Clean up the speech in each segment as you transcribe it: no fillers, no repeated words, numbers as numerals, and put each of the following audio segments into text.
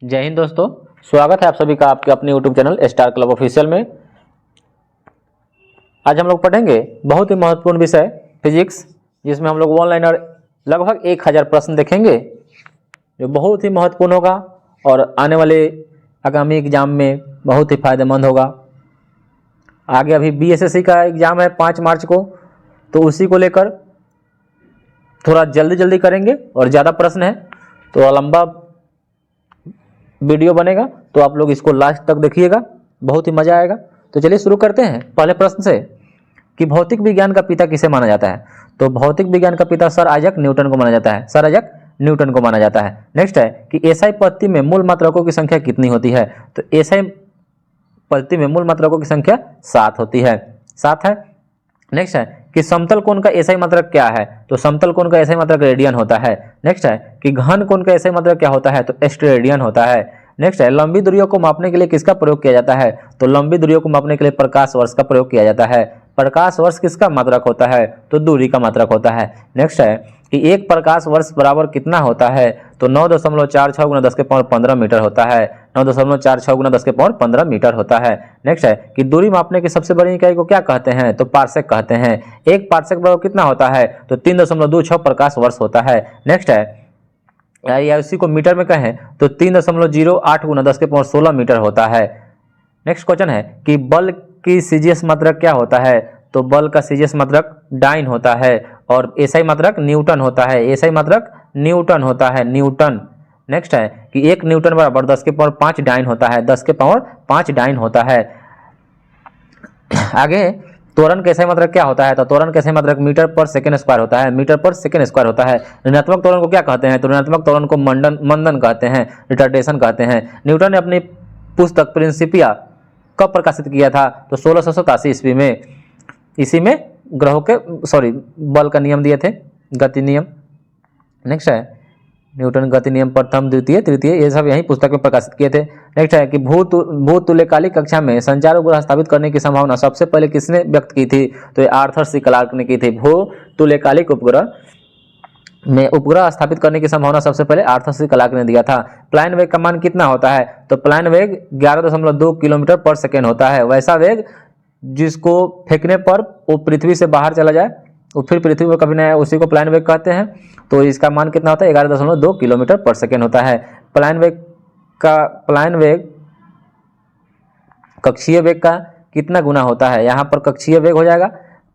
जय हिंद दोस्तों, स्वागत है आप सभी का आपके अपने YouTube channel star club official में। आज हम लोग पढ़ेंगे बहुत ही महत्वपूर्ण विषय फिजिक्स, जिसमें हम लोग ऑनलाइन और लगभग 1000 प्रश्न देखेंगे जो बहुत ही महत्वपूर्ण होगा और आने वाले आगामी एग्जाम में बहुत ही फायदेमंद होगा। आगे अभी बीएसएससी का एग्जाम है 5 मार्च को, तो उसी को लेकर थोड़ा जल्दी करेंगे और ज़्यादा प्रश्न है तो लंबा वीडियो बनेगा, तो आप लोग इसको लास्ट तक देखिएगा, बहुत ही मजा आएगा। तो चलिए शुरू करते हैं पहले प्रश्न से कि भौतिक विज्ञान का पिता किसे माना जाता है। तो भौतिक विज्ञान का पिता सर आइजैक न्यूटन को माना जाता है, सर आइजैक न्यूटन को माना जाता है। नेक्स्ट है कि एसआई पद्धति में मूल मात्रकों की संख्या कितनी होती है। तो एसआई पद्धति में मूल मात्रकों की संख्या 7 होती है, 7 है। नेक्स्ट है कि समतल कोण का एसआई मात्रक क्या है। तो समतल कोण का एसआई मात्रक रेडियन होता है। नेक्स्ट है कि घन कोण का एसआई मात्रक क्या होता है। तो स्टेरेडियन होता है। नेक्स्ट है लंबी दूरियों को मापने के लिए किसका प्रयोग किया जाता है। तो लंबी दूरियों को मापने के लिए प्रकाश वर्ष का प्रयोग किया जाता है। प्रकाश वर्ष किसका मात्रक होता है। तो दूरी का मात्रक होता है। नेक्स्ट है कि एक प्रकाश वर्ष बराबर कितना होता है। तो 9.46 गुना 10 के पावर 15 मीटर होता है। 9.46 गुना 10 के पावर 15 मीटर होता है। नेक्स्ट है कि दूरी मापने की सबसे बड़ी इकाई को क्या कहते हैं। तो पार्सेक कहते हैं। एक पार्सेक बराबर कितना होता है। तो 3.26 प्रकाश वर्ष होता है। नेक्स्ट है या इसी को मीटर में कहें तो 3.08 गुना 10 के पावर 16 मीटर होता है। नेक्स्ट क्वेश्चन है कि बल की सीजीएस मात्रक क्या होता है। तो बल का सीजीएस मात्रक डाइन होता है और एसआई मात्रक न्यूटन होता है। एसआई मात्रक न्यूटन होता है, न्यूटन। नेक्स्ट है कि 1 न्यूटन बराबर 10 के पावर 5 डाइन होता है, 10 के पावर 5 डाइन होता है। आगे त्वरण का एसआई मात्रक क्या होता है। तो त्वरण का एसआई मात्रक मीटर पर सेकंड स्क्वायर होता है, मीटर पर सेकंड स्क्वायर होता है। ऋणात्मक त्वरण को क्या कहते हैं। तो ऋणात्मक त्वरण को मंदन कहते हैं, रिटार्डेशन कहते हैं। न्यूटन ने अपनी पुस्तक प्रिंसिपिया कब प्रकाशित किया था। तो 1687 ईस्वी में। इसी में ग्रहों के बल का नियम दिए थे, गति नियम। नेक्स्ट है न्यूटन गति नियम प्रथम द्वितीय तृतीय, ये सब यही पुस्तक में प्रकाशित किए थे। नेक्स्ट है कि भूतुल्यकालिक कक्षा में संचार उपग्रह स्थापित करने की संभावना सबसे पहले किसने व्यक्त की थी। तो ये आर्थर सी क्लार्क ने की थी। भूतुल्यकालिक उपग्रह में उपग्रह स्थापित करने की संभावना सबसे पहले आर्थर सी क्लार्क ने दिया था। प्लान वेग का मान कितना होता है। तो प्लान वेग 11.2 किलोमीटर पर सेकेंड होता है। वैसा वेग जिसको फेंकने पर वो पृथ्वी से बाहर चला जाए, वो फिर पृथ्वी पर कभी नहीं आए, उसी को प्लान वेग कहते हैं। तो इसका मान कितना होता है 11.2 किलोमीटर पर सेकेंड होता है। प्लान वेग कक्षीय वेग का कितना गुना होता है। यहाँ पर कक्षीय वेग हो जाएगा।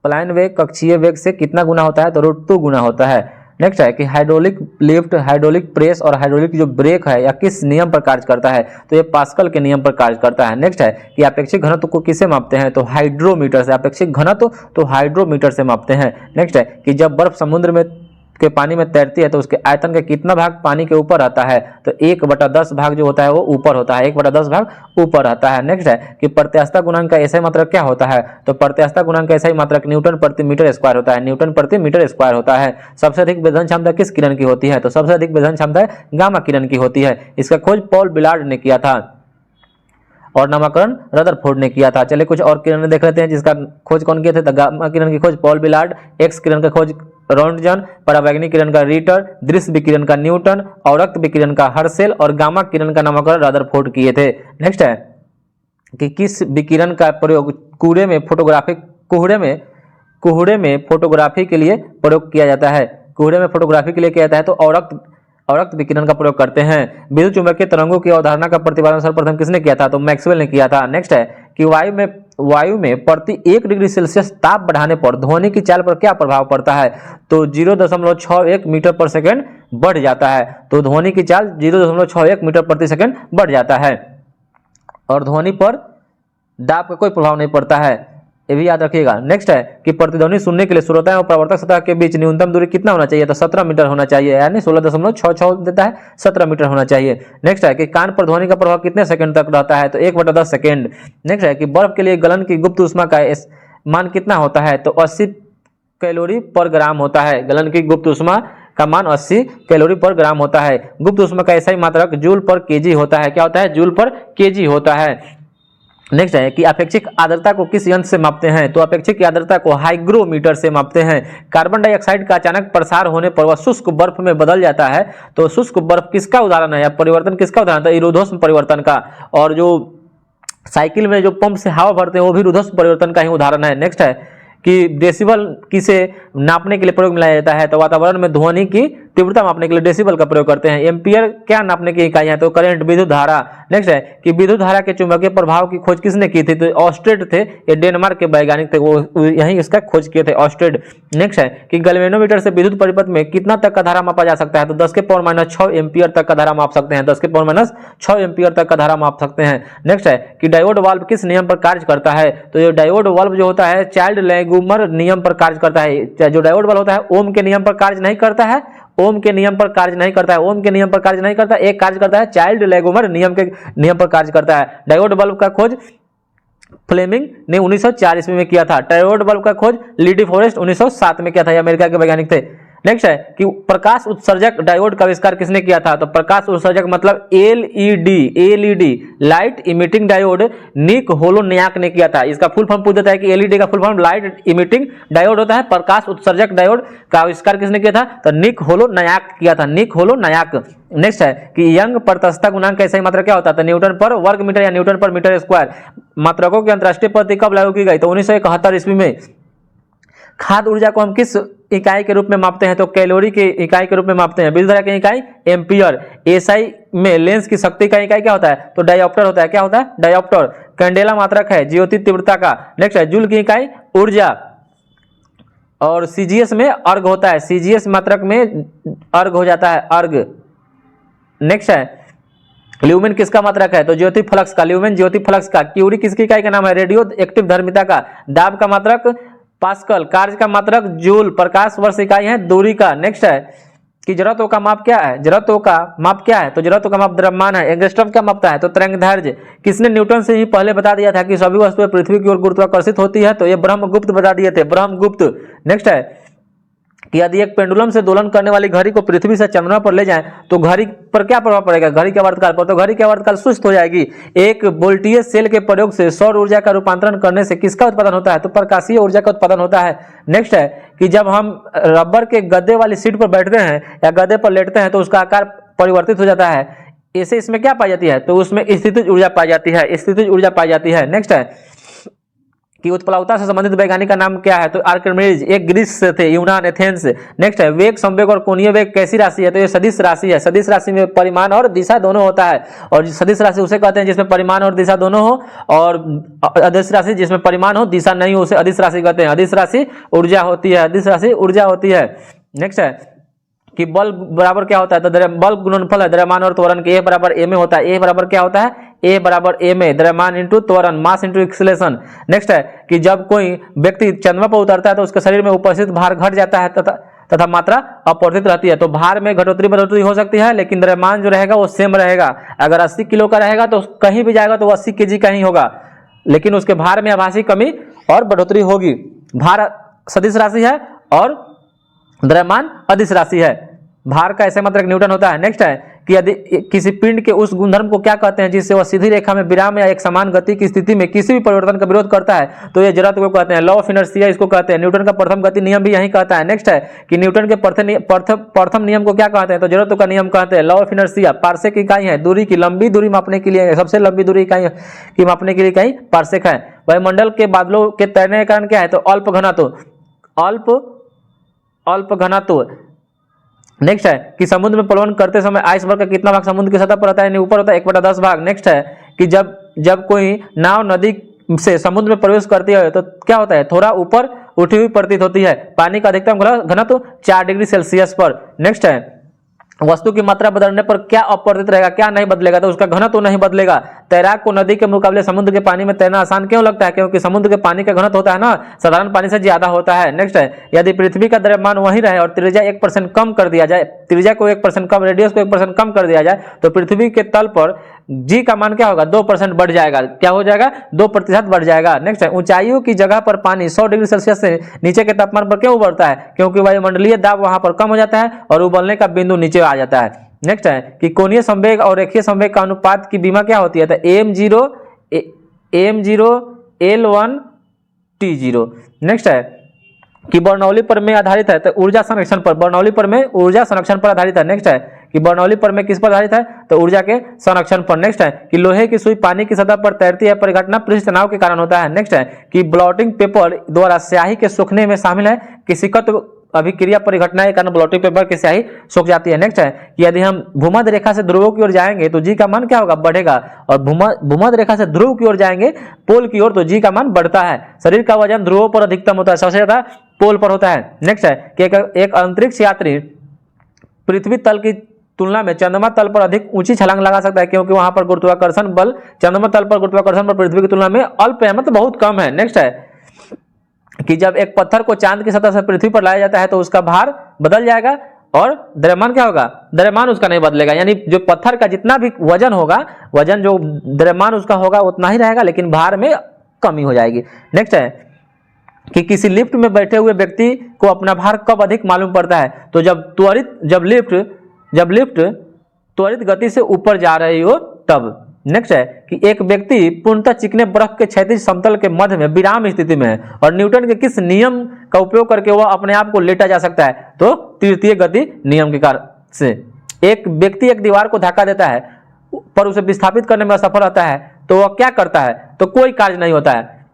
प्लान वेग कक्षीय वेग से कितना गुना होता है। तो √2 गुना होता है। नेक्स्ट है कि हाइड्रोलिक लिफ्ट, हाइड्रोलिक प्रेस और हाइड्रोलिक जो ब्रेक है या किस नियम पर कार्य करता है। तो ये पास्कल के नियम पर कार्य करता है। नेक्स्ट है कि अपेक्षिक घनत्व को किससे मापते हैं। तो हाइड्रोमीटर से। अपेक्षिक घनत्व तो हाइड्रोमीटर से मापते हैं। नेक्स्ट है कि जब बर्फ समुद्र में के पानी में तैरती है तो उसके आयतन का कितना भाग पानी के ऊपर आता है। तो 1/10 भाग जो होता है वो ऊपर होता है, 1/10 भाग ऊपर आता है। नेक्स्ट है कि प्रत्यास्थता गुणांक का एसआई मात्रक क्या होता है। तो प्रत्यास्थता गुणांक का एसआई मात्रक न्यूटन प्रति मीटर स्क्वायर होता है, न्यूटन प्रति मीटर स्क्वायर होता है। सबसे अधिक वेधन क्षमता किस किरण की होती है। तो सबसे अधिक वेधन क्षमता गामा किरण की होती है। इसका खोज पॉल बिलार्ड ने किया था और नामकरण रदरफोर्ड ने किया था। चलिए कुछ और किरण देख लेते हैं जिसका खोज कौन किए थे। तो गामा किरण की खोज पॉल बिलार्ड, एक्स किरण का खोज रॉन्टजन, पराबैंगनी किरण का रीटर, दृश्य विकिरण का न्यूटन, अवरक्त विकिरण का हर्शेल और गामा किरण का नामकरण रदरफोर्ड किए थे। नेक्स्ट है कि किस विकिरण का प्रयोग कोहरे में फोटोग्राफी के लिए प्रयोग किया जाता है। कोहरे में फोटोग्राफी के लिए किया जाता है तो अवरक्त विकिरण का प्रयोग करते हैं। विद्युत चुंबकीय तरंगों की अवधारणा का प्रतिपादन सर्वप्रथम किसने किया था। तो मैक्सवेल ने किया था। नेक्स्ट है कि वायु में प्रति 1 डिग्री सेल्सियस ताप बढ़ाने पर ध्वनि की चाल पर क्या प्रभाव पड़ता है। तो 0.61 मीटर पर सेकेंड बढ़ जाता है। तो ध्वनि की चाल 0.61 मीटर प्रति सेकेंड बढ़ जाता है और ध्वनि पर दाब का कोई प्रभाव नहीं पड़ता है, ये भी याद रखिएगा। नेक्स्ट है कि प्रतिध्वनि सुनने के लिए श्रोता और प्रवर्तक सतह के बीच न्यूनतम दूरी कितना होना चाहिए। तो 17 मीटर होना चाहिए, यानी 16.66 देता है, 17 मीटर होना चाहिए। नेक्स्ट है कि कान पर ध्वनि का प्रभाव कितने सेकंड तक रहता है। तो 1/10 सेकंड। नेक्स्ट है कि बर्फ के लिए गलन की गुप्त ऊष्मा का मान कितना होता है। तो 80 कैलोरी पर ग्राम होता है। गलन की गुप्त ऊष्मा का मान 80 कैलोरी पर ग्राम होता है। गुप्त ऊष्मा का एसआई मात्रक जूल पर केजी होता है। क्या होता है। जूल पर केजी होता है। नेक्स्ट है कि अपेक्षिक आर्द्रता को किस यंत्र से मापते हैं? तो अपेक्षिक आर्द्रता को हाइग्रोमीटर से मापते हैं। कार्बन डाइऑक्साइड का अचानक प्रसार होने पर वह शुष्क बर्फ में बदल जाता है, तो शुष्क बर्फ किसका उदाहरण है या परिवर्तन किसका उदाहरण है? तो इरोध्वस्म परिवर्तन का। और जो साइकिल में जो पंप से हवा भरते हैं वो भी इरोध्वस्म परिवर्तन का ही उदाहरण है। नेक्स्ट है कि डेसिबल किसे नापने के लिए प्रयोग में लाया जाता है? तो वातावरण में ध्वनि की तीव्रता मापने के लिए डेसिबल का प्रयोग करते हैं। एम्पियर क्या नापने की इकाई है? तो करंट, विद्युत धारा। नेक्स्ट है कि विद्युत धारा के चुंबकीय प्रभाव की खोज किसने की थी? तो ऑस्टेड थे, ये डेनमार्क के वैज्ञानिक थे, वो यही इसका खोज किए थे, ऑस्टेड। नेक्स्ट है कि गैल्वेनोमीटर से विद्युत परिपथ में कितना तक का धारा मापा जा सकता है? तो 10 के पावर माइनस 6 एम्पियर तक का धारा माप सकते हैं, 10 के पावर माइनस 6 एम्पियर तक का धारा माप सकते हैं। नेक्स्ट है कि डायोड वाल्व किस नियम पर कार्य करता है? तो ये डायोड वाल्व जो होता है चाइल्ड लेगुमर नियम पर कार्य करता है। जो डायोड वाल्व होता है ओम के नियम पर कार्य नहीं करता है, ओम के नियम पर कार्य नहीं करता है, ओम के नियम पर कार्य नहीं करता, एक कार्य करता है चाइल्ड लेगुमर नियम पर कार्य करता है। डायोड बल्ब का खोज फ्लेमिंग ने 1904 ईस्वी में किया था। डायोड बल्ब का खोज लीडी फॉरेस्ट 1907 में किया था, ये अमेरिका के वैज्ञानिक थे। नेक्स्ट है कि प्रकाश उत्सर्जक डायोड का आविष्कार किसने किया था? तो प्रकाश उत्सर्जक मतलब एलईडी लाइट इमिटिंग डायोड निक होलोनियाक ने किया था। इसका फुल फॉर्म पूछ देता है कि एलईडी का full form light emitting diode होता है, प्रकाश उत्सर्जक डायोड का आविष्कार किसने किया था? तो निक होलोनियाक किया था, निक होलोनियाक। नेक्स्ट है कि यंग प्रत्यास्थता गुणांक का सही मात्रा क्या होता है? तो न्यूटन पर वर्ग मीटर या न्यूटन पर मीटर स्क्वायर। मात्रकों की अंतरराष्ट्रीय पद्धति कब लागू की गई? तो 1971 ईस्वी में। खाद्य ऊर्जा को हम किस इकाई के रूप में मापते हैं? तो कैलोरी की इकाई के रूप में मापते हैं। विद्युत धारा की इकाई एम्पियर। एसआई में लेंस की शक्ति का इकाई क्या होता है? तो डायोप्टर होता है। क्या होता है? डायोप्टर। कैंडेला मात्रक है ज्योति तीव्रता का। नेक्स्ट है जूल की इकाई ऊर्जा। और सीजीएस में अर्घ होता है, सीजीएस मात्रक में अर्घ हो जाता है, अर्घ। नेक्स्ट है ल्यूमेन किसका मात्रक है? तो ज्योति फ्लक्स का, ल्यूमेन ज्योति फ्लक्स का। क्यूरी किसकी इकाई का नाम है? रेडियो एक्टिव धर्मिता का। दाब का मात्रक पास्कल। कार्य का मात्रक जूल। प्रकाश वर्ष इकाई है दूरी का। नेक्स्ट है कि जड़त्व का माप क्या है? जड़त्व का माप क्या है? तो जड़त्व का माप द्रव्यमान है। एंगस्ट्रम क्या मापता है? तो तरंगदैर्घ्य। किसने न्यूटन से ही पहले बता दिया था कि सभी वस्तुएं पृथ्वी की ओर गुरुत्वाकर्षित होती है? तो ये ब्रह्मगुप्त बता दिए थे, ब्रह्मगुप्त। नेक्स्ट है कि यदि एक पेंडुलम से दोलन करने वाली घड़ी को पृथ्वी से चंद्रमा पर ले जाएं तो घड़ी पर क्या प्रभाव पड़ेगा? घड़ी के आवर्तकाल पर। तो घड़ी के आवर्तकाल सुस्त हो जाएगी। एक वोल्टेज सेल के प्रयोग से सौर ऊर्जा का रूपांतरण करने से किसका उत्पादन होता है? तो प्रकाशीय ऊर्जा का उत्पादन होता है। नेक्स्ट है कि जब हम रबर के गद्दे वाली सीट पर बैठते हैं या गद्दे पर लेटते हैं तो उसका आकार परिवर्तित हो जाता है। ऐसे इसमें क्या पाई जाती है? तो उसमें स्थितिज ऊर्जा पाई जाती है, स्थितिज ऊर्जा पाई जाती है। नेक्स्ट है कि उत्प्लावता से संबंधित वैज्ञानिक का नाम क्या है? तो आर्किमिडीज, एक ग्रीस से थे, यूनान, एथेंस। नेक्स्ट है वेग, संवेग और कोणीय वेग कैसी राशि है? तो ये सदिश राशि है। सदिश राशि में परिमाण और दिशा दोनों होता है, और सदिश राशि उसे कहते हैं जिसमें परिमाण और दिशा दोनों हो, और अदिश राशि जिसमें परिमाण हो दिशा नहीं हो उसे अदिश राशि कहते हैं। अदिश राशि ऊर्जा होती है, अदिश राशि ऊर्जा होती है। नेक्स्ट है कि बल बराबर क्या होता है? तो बल गुणनफल है द्रव्यमान और त्वरण के। ए बराबर ए में होता है। ए बराबर क्या होता है? ए बराबर ए में द्रव्यमान इंटू त्वरण, मास इंटू एक्सीलरेशन। नेक्स्ट है कि जब कोई व्यक्ति चंद्रमा पर उतरता है तो उसके शरीर में उपस्थित भार घट जाता है तथा मात्रा अपरिवर्तित रहती है। तो भार में घटोतरी बढ़ोतरी हो सकती है, लेकिन द्रव्यमान जो रहेगा वो सेम रहेगा। अगर 80 किलो का रहेगा तो कहीं भी जाएगा तो 80 kg का ही होगा, लेकिन उसके भार में आभासी कमी और बढ़ोतरी होगी। भार सदिश राशि है और द्रव्यमान अदिश राशि है। भार का ऐसे मात्रक न्यूटन होता है। नेक्स्ट है कि यदि किसी पिंड के उस गुणधर्म को क्या कहते हैं जिससे वह सीधी रेखा में विराम या एक समान गति की स्थिति में किसी भी परिवर्तन का विरोध करता है? तो ये जड़त्व को कहते हैं, लॉ ऑफ इनर्शिया इसको कहते हैं। न्यूटन का प्रथम गति नियम भी यही कहता है। नेक्स्ट है कि न्यूटन के प्रथम नियम को क्या कहते हैं? तो जड़त्व का नियम कहते हैं, लॉ ऑफ इनर्शिया। पार्सेक इकाई है दूरी की, लंबी दूरी मापने के लिए, सबसे लंबी दूरी इकाई की मापने के लिए इकाई पार्सेक है। वायुमंडल के बादलों के तैरने का कारण क्या है? तो अल्प घनत्व, अल्प घनत्व। नेक्स्ट है कि समुद्र में प्लवन करते समय आइसबर्ग का कितना भाग समुद्र की सतह पर रहता है? यानी ऊपर होता है 1/10 भाग। नेक्स्ट है कि जब कोई नाव नदी से समुद्र में प्रवेश करती है तो क्या होता है? थोड़ा ऊपर उठी हुई प्रतीत होती है। पानी का अधिकतम घनत्व 4 डिग्री सेल्सियस पर। नेक्स्ट है वस्तु की मात्रा बदलने पर क्या अपरिवर्तित रहेगा, क्या नहीं बदलेगा? तो उसका घनत्व तो नहीं बदलेगा। तैराक को नदी के मुकाबले समुद्र के पानी में तैरना आसान क्यों लगता है? क्योंकि समुद्र के पानी का घनत्व होता है ना साधारण पानी से ज्यादा होता है। नेक्स्ट है यदि पृथ्वी का द्रव्यमान वही रहे और त्रिज्या 1% कम कर दिया जाए, त्रिज्या को 1% कम, रेडियस को 1% कम कर दिया जाए तो पृथ्वी के तल पर जी का मान क्या होगा? 2% बढ़ जाएगा। क्या हो जाएगा? 2% बढ़ जाएगा। नेक्स्ट है ऊंचाइयों की जगह पर पानी 100 डिग्री सेल्सियस से नीचे के तापमान पर क्यों उबलता है? क्योंकि वायुमंडलीय दाब वहां पर कम हो जाता है और उबलने का बिंदु नीचे आ जाता है। नेक्स्ट है कि कोणीय संवेग और रेखीय संवेग का अनुपात की बीमा क्या होती है? तो m0 L1 T0। नेक्स्ट है कि बर्नौली प्रमेय आधारित है तो ऊर्जा संरक्षण पर, बर्नौली प्रमेय ऊर्जा संरक्षण पर आधारित है। नेक्स्ट है कि बर्नौली प्रमेय किस पर आधारित है तो ऊर्जा के संरक्षण पर। नेक्स्ट है कि लोहे की सुई पानी की सतह पर तैरती है, परिघटना पृष्ठ तनाव के कारण होता है। नेक्स्ट है कि ब्लॉटिंग पेपर द्वारा स्याही के सूखने में शामिल है किसिकत्व अभिक्रिया परिघटना के कारण ब्लॉटिंग पेपर की स्याही सूख जाती है। नेक्स्ट है कि यदि हम भूमध्य रेखा से ध्रुवों की ओर जाएंगे तो जी का मान क्या होगा, बढ़ेगा, और भूमध्य रेखा से ध्रुव की ओर जाएंगे पोल की ओर तो जी का मान बढ़ता है। शरीर का वजन ध्रुवों पर अधिकतम होता है, सबसे ज्यादा पोल पर होता है। नेक्स्ट है कि एक अंतरिक्ष यात्री पृथ्वी तल की तुलना में चंद्रमा तल पर अधिक ऊंची छलांग लगा सकता है क्योंकि वहां पर गुरुत्वाकर्षण बल चंद्रमा तल पर गुरुत्वाकर्षण बल पृथ्वी की तुलना में अल्प है, मतलब बहुत कम है। नेक्स्ट है कि जब एक पत्थर को चांद की सतह से पृथ्वी पर लाया जाता है तो उसका भार बदल जाएगा और द्रव्यमान क्या होगा, द्रव्यमान उसका नहीं बदलेगा, यानी जो पत्थर का जितना भी वजन होगा, वजन जो द्रव्यमान उसका होगा उतना ही रहेगा लेकिन भार में कमी हो जाएगी। नेक्स्ट है कि किसी लिफ्ट में बैठे हुए व्यक्ति को अपना भार कब अधिक मालूम पड़ता है तो जब लिफ्ट त्वरित गति से ऊपर जा रही हो तब। नेक्स्ट है कि एक व्यक्ति पूर्णतः चिकने बर्फ के क्षैतिज समतल के मध्य में विराम स्थिति में है और न्यूटन के किस नियम का उपयोग करके वह अपने आप को लेटा जा सकता है तो तृतीय गति नियम के कारण से। एक व्यक्ति एक दीवार को धक्का देता है पर उसे विस्थापित करने में असफल रहता है तो वह क्या करता है तो कोई कार्य नहीं होता है,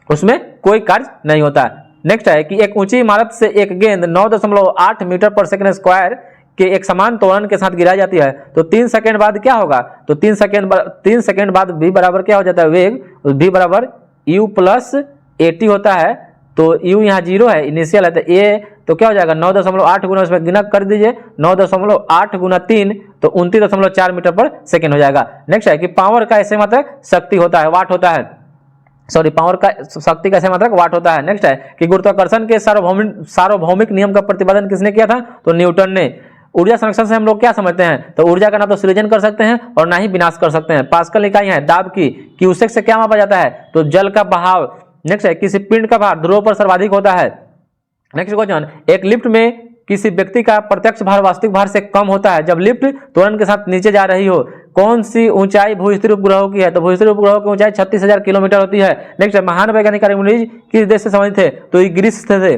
उसमें कोई कार्य नहीं होता है। नेक्स्ट है कि एक ऊंची इमारत से एक गेंद 9.8 मीटर पर सेकंड स्क्वायर के एक समान त्वरण के साथ गिराई जाती है तो 3 सेकंड बाद क्या होगा तो 3 सेकंड बाद v बराबर क्या हो जाता है, वेग v बराबर u प्लस at होता है तो u यहाँ 0 है, इनिशियल है तो a तो क्या हो जाएगा 9.8 गुना, उसमें गुना कर दीजिए 9.8 गुना 3 तो 29.4 मीटर पर सेकेंड हो जाएगा। नेक्स्ट है कि पावर का ऐसे मात्रक शक्ति होता है, वाट होता है, सॉरी पावर का शक्ति का ऐसे मात्रक वाट होता है। नेक्स्ट है कि गुरुत्वाकर्षण के सार्वभौमिक नियम का प्रतिपादन किसने किया था तो न्यूटन ने। ऊर्जा संरक्षण से हम लोग क्या समझते हैं तो ऊर्जा का ना तो सृजन कर सकते हैं और ना ही विनाश कर सकते हैं। पास्कल इकाई है दाब की, क्यूसेक से क्या मापा जाता है तो जल का बहाव। नेक्स्ट है किसी पिंड का भार ध्रुव पर सर्वाधिक होता है। नेक्स्ट क्वेश्चन, एक लिफ्ट में किसी व्यक्ति का प्रत्यक्ष भार वास्तविक भार से कम होता है जब लिफ्ट त्वरण के साथ नीचे जा रही हो। कौन सी ऊंचाई भूस्थिर उपग्रहों की है तो भूस्थिर उपग्रहों की ऊंचाई 36,000 किलोमीटर होती है। नेक्स्ट है महान वैज्ञानिक आर्किमिडीज किस देश से संबंधित थे तो ग्रीस से थे।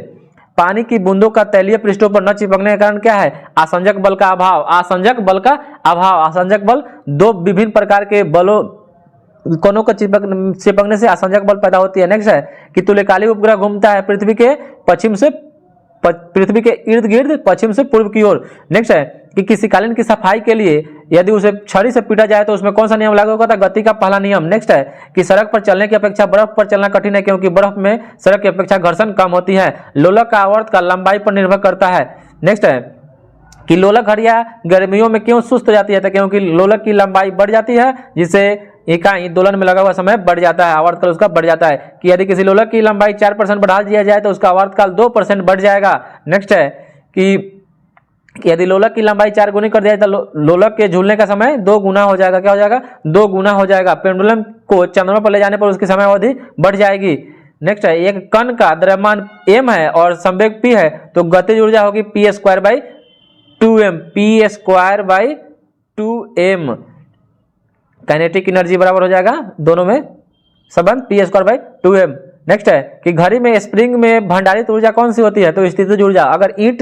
पानी की बूंदों का तैलीय पृष्ठों पर न चिपकने के कारण क्या है आसंजक बल का अभाव। आसंजक बल का अभाव, आसंजक बल दो विभिन्न प्रकार के बलों कोनों को चिपकने से आसंजक बल पैदा होती है। नेक्स्ट है कि तुल्यकालिक उपग्रह घूमता है पृथ्वी के इर्द गिर्द पश्चिम से पूर्व की ओर। नेक्स्ट है कि किसी कालीन की सफाई के लिए यदि उसे छड़ी से पीटा जाए तो उसमें कौन सा नियम लागू होगा था गति का पहला नियम। नेक्स्ट है कि सड़क पर चलने की अपेक्षा बर्फ पर चलना कठिन है क्योंकि बर्फ में सड़क की अपेक्षा घर्षण कम होती है। लोलक का आवर्त का लंबाई पर निर्भर करता है। नेक्स्ट है कि लोलक घड़ियां गर्मियों में क्यों सुस्त हो जाती है क्योंकि लोलक की लंबाई बढ़ जाती है जिससे इकाई दोलन में लगा हुआ समय बढ़ जाता है, आवर्तकाल उसका बढ़ जाता है। कि यदि किसी लोलक की लंबाई 4% बढ़ा दिया जाए तो उसका आवर्तकाल 2% बढ़ जाएगा। नेक्स्ट है कि यदि लोलक की लंबाई 4 गुनी कर दिया जाए तो लोलक के झूलने का समय 2 गुना हो जाएगा। क्या हो जाएगा 2 गुना हो जाएगा। पेंडुलम को चंद्रमा पर ले जाने पर उसकी समय अवधि बढ़ जाएगी। नेक्स्ट है एक कण का द्रव्यमान m है और संवेग p है तो गतिज ऊर्जा होगी p² by 2m। Kinetic energy बराबर हो जाएगा दोनों में संबंध p² by 2m। नेक्स्ट है कि घड़ी में स्प्रिंग में भंडारित ऊर्जा कौन सी होती है तो स्थितिज ऊर्जा। अगर ईंट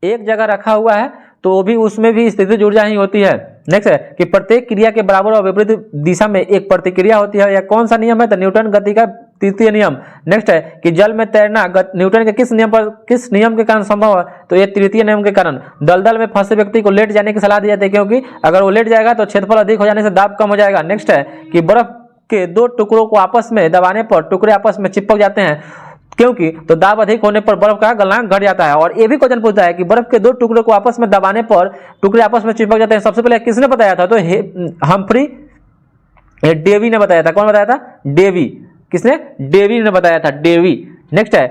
एक जगह रखा हुआ है तो भी उसमें भी स्थितिज ऊर्जा ही होती है। नेक्स्ट है कि प्रत्येक क्रिया के बराबर और विपरीत दिशा में एक प्रतिक्रिया होती है। यह कौन सा नियम है तो न्यूटन गति का तृतीय नियम। नेक्स्ट है कि जल में तैरना न्यूटन के किस नियम के कारण संभव है तो यह तृतीय नियम के कारण। दलदल में फंसे व्यक्ति को लेट जाने की सलाह दी जाती है क्योंकि अगर वो लेट जाएगा तो क्षेत्रफल अधिक हो जाने से दाब कम हो जाएगा। नेक्स्ट है कि बर्फ के 2 टुकड़ों को आपस में दबाने पर टुकड़े आपस में चिपक जाते हैं क्योंकि तो दाब अधिक होने पर बर्फ का गलनांक घट जाता है। और ये भी क्वेश्चन पूछता है कि बर्फ के 2 टुकड़ों को आपस में दबाने पर टुकड़े आपस में चिपक जाते हैं। सबसे पहले किसने बताया था तो हम्फ्री डेवी ने बताया था। कौन बताया था डेवी। किसने डेवी ने बताया था डेवी। नेक्स्ट है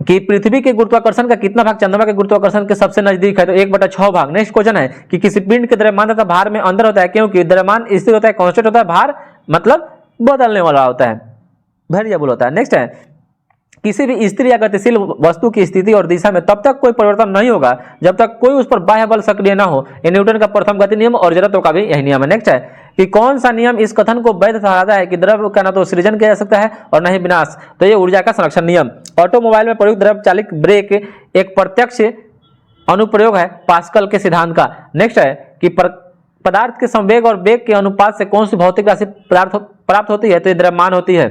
कि पृथ्वी के गुरुत्वाकर्षण का कितना भाग चंद्रमा के गुरुत्वाकर्षण के सबसे नजदीक है तो 1/6 भाग। नेक्स्ट क्वेश्चन है कि किसी पिंड के द्रव्यमान तथा भार में अंतर होता है क्योंकि द्रव्यमान स्थिर होता है कांस्टेंट होता है, भार मतलब बदलने वाला होता है, वेरिएबल होता है। नेक्स्ट है किसी भी स्थिर या गतिशील वस्तु की स्थिति और दिशा में तब तक कोई परिवर्तन नहीं होगा जब तक कोई उस पर बाह्य बल सक्रिय न हो। यह न्यूटन का प्रथम गति नियम और जड़त्व का भी यही नियम है। नेक्स्ट है कि कौन सा नियम इस कथन को वैध ठहराता है कि द्रव्य का न तो सृजन किया जा सकता है और न ही विनाश। तो ये ऊर्जा का संरक्षण नियम। ऑटोमोबाइल में प्रयुक्त द्रव चालित ब्रेक एक प्रत्यक्ष अनुप्रयोग है पास्कल के सिद्धांत का। नेक्स्ट है कि पदार्थ के संवेग और वेग के अनुपात से कौन सी भौतिक राशि प्राप्त होती है, तो ये द्रव्यमान होती है।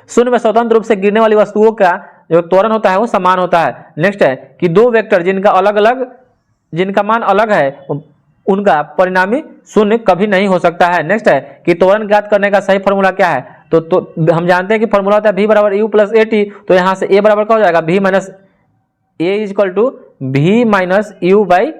शून्य में स्वतंत्र रूप से गिरने वाली वस्तुओं का जो त्वरण होता है वो समान होता है। नेक्स्ट है कि दो वेक्टर जिनका मान अलग है उनका परिणामी शून्य कभी नहीं हो सकता है। नेक्स्ट है कि त्वरण ज्ञात करने का सही फॉर्मूला क्या है, तो हम जानते हैं कि फॉर्मूला होता है v बराबर यू प्लस ए टी। तो यहाँ से a बराबर क्या हो जाएगा, v minus a is equal to v minus u by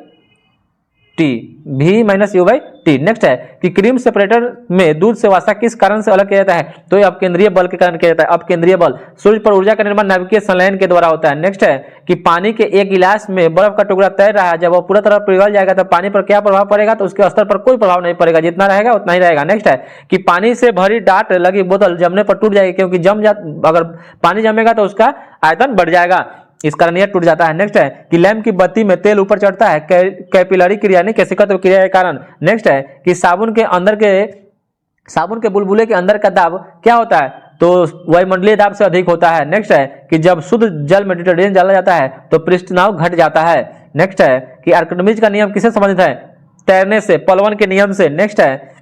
t. Next है कि क्रीम सेपरेटर में दूध से वसा किस कारण से अलग किया जाता है, तो ये अपकेंद्रीय बल के कारण किया जाता है। अपकेंद्रीय बल। सूर्य पर ऊर्जा का निर्माण नाभिकीय संलयन के द्वारा होता है। नेक्स्ट है कि पानी के एक गिलास में बर्फ का टुकड़ा तैर रहा है, जब वो पूरा तरह पिघल जाएगा तो पानी पर क्या प्रभाव पड़ेगा, तो उसके स्तर पर कोई प्रभाव नहीं पड़ेगा, जितना रहेगा उतना ही रहेगा। नेक्स्ट है कि पानी से भरी डाट लगी बोतल जमने पर टूट जाएगी, क्योंकि अगर पानी जमेगा तो उसका आयतन बढ़ जाएगा, इस कारण यह टूट जाता है। नेक्स्ट है कि लैंप की बत्ती में तेल ऊपर चढ़ता है कैपिलरी क्रिया यानी केशिकात्व क्रिया के कारण। नेक्स्ट है कि साबुन के बुलबुले के अंदर का दाब क्या होता है, तो वायुमंडलीय दाब से अधिक होता है। नेक्स्ट है कि जब शुद्ध जल में डिटर्जेंट डाला जाता है तो पृष्ठ तनाव घट जाता है। नेक्स्ट है कि आर्किमिडीज का नियम किससे संबंधित है, तैरने से, पलवन के नियम से। नेक्स्ट है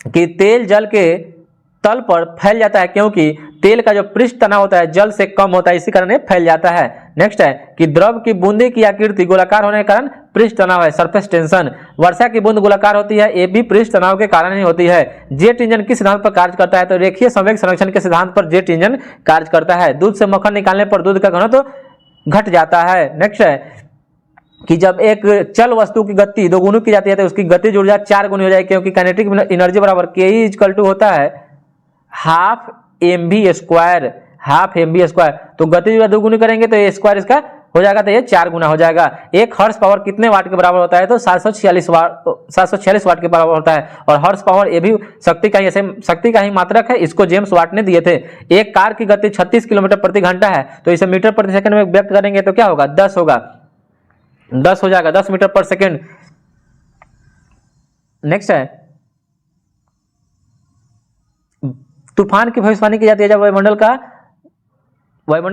कि तेल जल के तल पर फैल जाता है, क्योंकि तेल का जो पृष्ठ तनाव होता है जल से कम होता है, इसी कारण ये फैल जाता है। नेक्स्ट है कि द्रव की बूंदे की आकृति गोलाकार होने के कारण पृष्ठ तनाव है, सरफेस टेंशन। वर्षा की बूंद गोलाकार होती है, ये भी पृष्ठ तनाव के कारण ही होती है। जेट इंजन किस सिद्धांत पर कार्य करता है, तो रेखीय संवेग संरक्षण के सिद्धांत पर जेट इंजन कार्य करता है। दूध से मक्खन निकालने पर दूध का घनत्व घट जाता है। नेक्स्ट है कि जब एक चल वस्तु की गति दोगुनी की जाती है तो उसकी गतिज ऊर्जा 4 गुनी हो जाएगी, क्योंकि काइनेटिक एनर्जी बराबर के ई इक्वल टू होता है हाफ mv स्क्वायर। तो गतिज ऊर्जा दोगुनी करेंगे तो ये स्क्वायर इसका हो जाएगा, तो ये 4 गुना हो जाएगा। एक हर्स पावर कितने वाट के बराबर होता है, तो 746 वाट के बराबर होता है। और हर्स पावर ये भी शक्ति का ही मात्रक है, इसको जेम्स वाट ने दिए थे। एक कार की गति 36 किलोमीटर प्रति घंटा है, तो इसे मीटर प्रति सेकंड में व्यक्त करेंगे तो क्या होगा, 10 होगा, 10 हो जाएगा, 10 मीटर पर सेकंड। नेक्स्ट है तूफान की भविष्यवाणी की जाती है जब वायुमंडल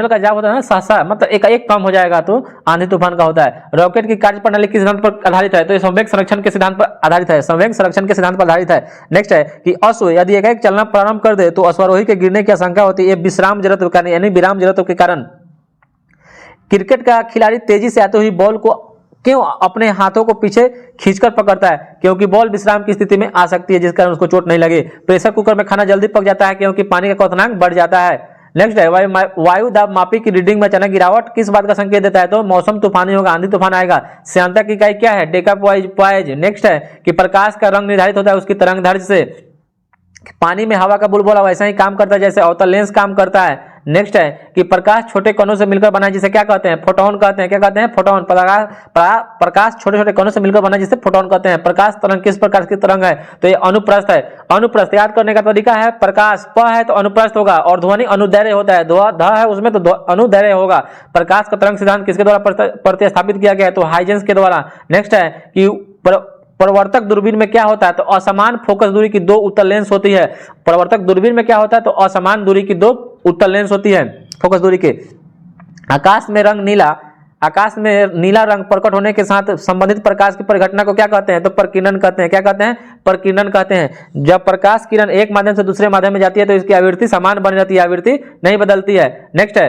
का जाप होता है ना, सहसा मतलब एक कम हो जाएगा तो आंधी तूफान का होता है। रॉकेट की कार्य प्रणाली किस सिद्धांत पर आधारित है, तो ये संवेग संरक्षण के सिद्धांत पर आधारित है, संवेग संरक्षण के सिद्धांत पर आधारित है। नेक्स्ट है कि अश्व यदि एकाएक चलना प्रारंभ कर दे तो अश्वारोही के गिरने की आशंका होती है, विश्राम जड़त्व का यानी विराम जड़त्व के कारण। क्रिकेट का खिलाड़ी तेजी से आते हुई बॉल को क्यों अपने हाथों को पीछे खींचकर पकड़ता है, क्योंकि बॉल विश्राम की स्थिति में आ सकती है, जिस कारण उसको चोट नहीं लगे। प्रेशर कुकर में खाना जल्दी पक जाता है, क्योंकि पानी का क्वथनांक बढ़ जाता है। नेक्स्ट है वायु दाब मापी की रीडिंग में अचानक गिरावट किस बात का संकेत देता है, तो मौसम तूफानी होगा, आंधी तूफान आएगा। श्यानता की इकाई क्या है, डेकापॉइज। नेक्स्ट है कि प्रकाश का रंग निर्धारित होता है उसकी तरंगदैर्घ्य से। पानी में हवा का बुलबुला वैसा ही काम करता है जैसे अवतल लेंस काम करता है। नेक्स्ट है कि प्रकाश छोटे कणों से मिलकर बना है, जिसे क्या कहते हैं, फोटोन कहते हैं। क्या कहते हैं, फोटोन। प्रकाश छोटे छोटे कणों से मिलकर बना है जिसे फोटोन कहते हैं। प्रकाश तरंग किस प्रकार की तरंग है, तो ये अनुप्रस्थ है। अनुप्रस्थ याद करने का तरीका है, प्रकाश प है तो अनुप्रस्थ होगा, और ध्वनि अनुदैर्घ्य होता है, ध है उसमें तो अनुदैर्घ्य होगा। प्रकाश का तरंग सिद्धांत किसके द्वारा प्रतिस्थापित किया गया है, तो हाइजेंस के द्वारा। नेक्स्ट है कि प्रवर्तक दूरबीन में क्या होता है, तो असमान फोकस दूरी की 2 उत्तल लेंस होती है। प्रवर्तक दूरबीन में क्या होता है, तो असमान दूरी की 2 उत्तल लेंस होती है फोकस दूरी के। आकाश में नीला रंग प्रकट होने के साथ संबंधित प्रकाश की परिघटना को क्या कहते हैं, तो प्रकीर्णन कहते हैं। क्या कहते हैं, प्रकीर्णन कहते हैं। जब प्रकाश किरण एक माध्यम से दूसरे माध्यम में जाती है तो इसकी आवृत्ति समान बनी रहती है, आवृत्ति नहीं बदलती है। नेक्स्ट है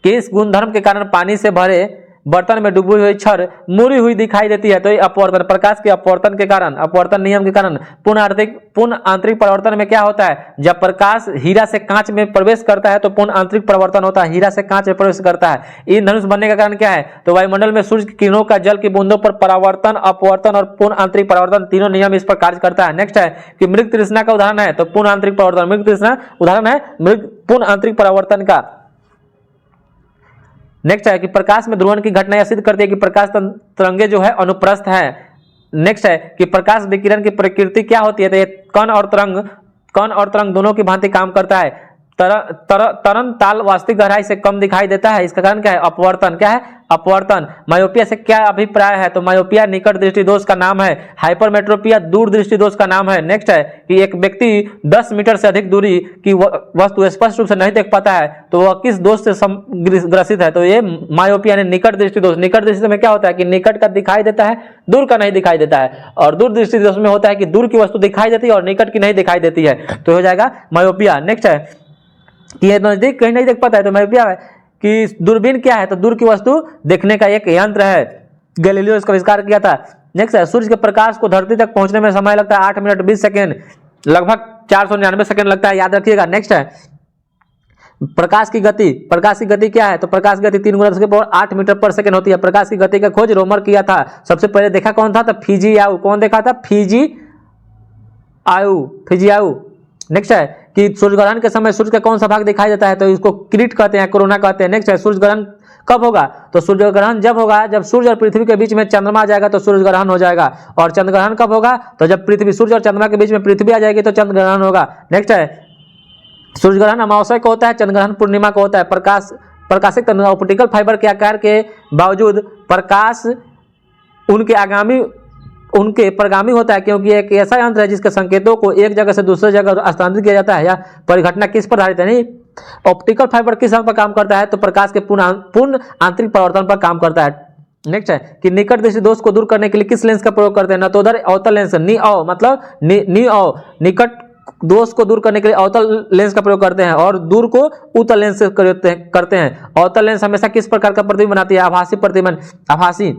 कि इस गुणधर्म के कारण पानी से भरे बर्तन में डूबी हुई छड़ मुड़ी हुई दिखाई देती है, तो ये अपवर्तन, प्रकाश के अपवर्तन के कारण, अपवर्तन नियम के कारण। पूर्ण आंतरिक परिवर्तन में क्या होता है, जब प्रकाश हीरा से कांच में प्रवेश करता है तो पूर्ण आंतरिक परिवर्तन होता है, हीरा से कांच में प्रवेश करता है। इंद्रधनुष बनने का कारण क्या है, तो वायुमंडल में सूर्य की किरणों का जल की बूंदों पर परावर्तन, अपवर्तन और पूर्ण आंतरिक परिवर्तन तीनों नियम इस पर कार्य करता है। नेक्स्ट है कि मृग तृष्णा का उदाहरण है, तो पूर्ण आंतरिक परिवर्तन। मृग तृष्णा उदाहरण है पूर्ण आंतरिक परिवर्तन का। नेक्स्ट है कि प्रकाश में ध्रुवण की घटना यह सिद्ध करती है कि प्रकाश तरंगे जो है अनुप्रस्थ है। नेक्स्ट है कि प्रकाश विकिरण की प्रकृति क्या होती है, तो ये कण और तरंग दोनों की भांति काम करता है। तरन ताल वास्तविक गहराई से कम दिखाई देता है, इसका कारण क्या है, अपवर्तन। क्या है, अपवर्तन। मायोपिया से क्या अभिप्राय है? तो मायोपिया निकट दृष्टि दोष का नाम है। हाइपरमेट्रोपिया दूर दृष्टि दोष का नाम है। नेक्स्ट है कि एक व्यक्ति 10 मीटर से अधिक दूरी की वस्तु स्पष्ट रूप से नहीं देख पाता है तो वह किस दोष से ग्रसित है? तो ये मायोपिया ने निकट दृष्टि दोष। निकट दृष्टि में क्या होता है कि निकट का दिखाई देता है, दूर का नहीं दिखाई देता है, और दूर दृष्टि दोष में होता है कि दूर की वस्तु दिखाई देती है और निकट की नहीं दिखाई देती है, तो हो जाएगा मायोपिया। नेक्स्ट है कि ये नजदीक कहीं नहीं देख पाता है तो मायोपिया है। कि दूरबीन क्या है? तो दूर की वस्तु देखने का एक यंत्र है, गैलीलियो इसका आविष्कार किया था। नेक्स्ट है सूर्य के प्रकाश को धरती तक पहुंचने में समय लगता है 8 मिनट 20 सेकेंड, लगभग 499 सेकेंड लगता है, याद रखिएगा। नेक्स्ट है प्रकाश की गति। प्रकाश की गति क्या है? तो प्रकाश की गति 3 × 10⁸ मीटर पर सेकंड होती है। प्रकाश की गति का खोज रोमर किया था। सबसे पहले देखा कौन था? तो फिजियाउ। कौन देखा था? फिजियाउ। नेक्स्ट है कि सूर्य ग्रहण के समय सूर्य का कौन सा भाग दिखाई देता है? तो इसको क्रीट कहते हैं, कोरोना कहते हैं। नेक्स्ट है सूर्य ग्रहण कब होगा? तो सूर्य ग्रहण जब होगा जब सूर्य और पृथ्वी के बीच में चंद्रमा आ जाएगा तो सूर्य ग्रहण हो जाएगा। और चंद्र ग्रहण कब होगा? तो जब पृथ्वी, सूर्य और चंद्रमा के बीच में पृथ्वी आ जाएगी तो चंद्र ग्रहण होगा। नेक्स्ट है सूर्य ग्रहण अमावस्या को होता है, चंद्र ग्रहण पूर्णिमा को होता है। प्रकाशित ऑप्टिकल फाइबर के आकार के बावजूद प्रकाश उनके परगामी होता है, क्योंकि एक ऐसा यंत्र है जिसके संकेतों को एक जगह से दूसरी जगह स्थानांतरित किया जाता है। या परिघटना किस पर आधारित है? नहीं, ऑप्टिकल फाइबर किस पर काम करता है? तो प्रकाश के पूर्ण आंतरिक परावर्तन पर काम करता है। नेक्स्ट है कि निकट दृष्टि दोष को दूर करने के लिए किस लेंस का प्रयोग करते हैं? नतोदर अवतल लेंस, मतलब निकट दोष को दूर करने के लिए अवतल लेंस का प्रयोग करते हैं और दूर को उत्तल लेंस से करते हैं। अवतल लेंस हमेशा किस प्रकार का प्रतिबिंब बनाती है? आभासी प्रतिबिंब, आभासी।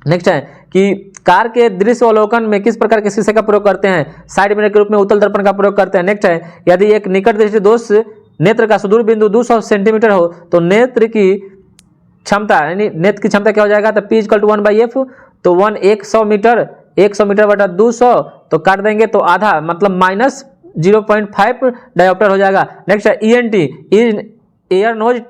नेक्स्ट है कि कार के दृश्य अवलोकन में किस प्रकार के शीशे का प्रयोग करते हैं? साइड मिरर के रूप में उत्तल दर्पण का प्रयोग करते हैं। नेक्स्ट है यदि एक निकट दृष्टि दोष नेत्र का सुदूर बिंदु 200 सेंटीमीटर हो तो नेत्र की क्षमता, यानी नेत्र की क्षमता क्या हो जाएगा? तो P = 1/f। तो 100 मीटर 200 तो काट देंगे तो आधा, मतलब -0.5 डायोप्टर हो जाएगा। नेक्स्ट है ENT, ईयर नोज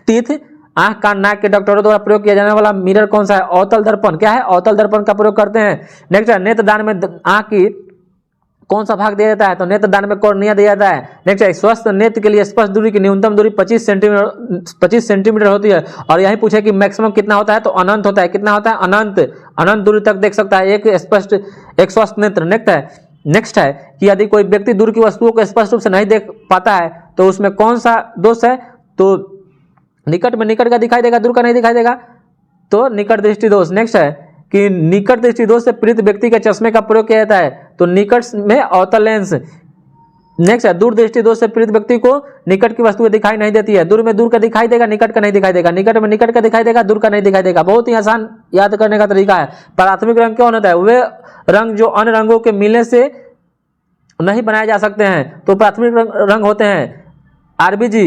टीथ, आंख कान नाक के डॉक्टरों द्वारा प्रयोग किया जाने वाला मिरर कौन सा है? अवतल दर्पण। क्या है? अवतल दर्पण का प्रयोग करते हैं। नेक्स्ट है नेत्रदान में आंख की कौन सा भाग दिया जाता है? तो नेत्रदान में कॉर्निया दिया जाता है। नेक्स्ट है स्वस्थ नेत्र के लिए स्पर्श दूरी की न्यूनतम दूरी 25 सेंटीमीटर होती है। और यही पूछे कि मैक्सिमम कितना होता है? तो अनंत होता है। कितना होता है? अनंत दूरी तक देख सकता है एक स्वस्थ नेत्र। नेक्स्ट है कि यदि कोई व्यक्ति दूर की वस्तुओं को स्पष्ट रूप से नहीं देख पाता है तो उसमें कौन सा दोष है? तो निकट में निकट का दिखाई देगा, दूर का नहीं दिखाई देगा, तो निकट दृष्टि दोष। नेक्स्ट है कि निकट दृष्टि दोष से पीड़ित व्यक्ति के चश्मे का प्रयोग किया जाता है, तो निकट में अवतल लेंस। नेक्स्ट है दूर दृष्टि दोष से पीड़ित व्यक्ति को निकट की वस्तुएं दिखाई नहीं देती है। दूर में दूर का दिखाई देगा, निकट का नहीं दिखाई देगा। निकट में निकट का दिखाई देगा, दूर का नहीं दिखाई देगा। बहुत ही आसान याद करने का तरीका है। प्राथमिक रंग कौन होता है? वे रंग जो अन्य रंगों के मिलने से नहीं बनाए जा सकते हैं, तो प्राथमिक रंग होते हैं RBG,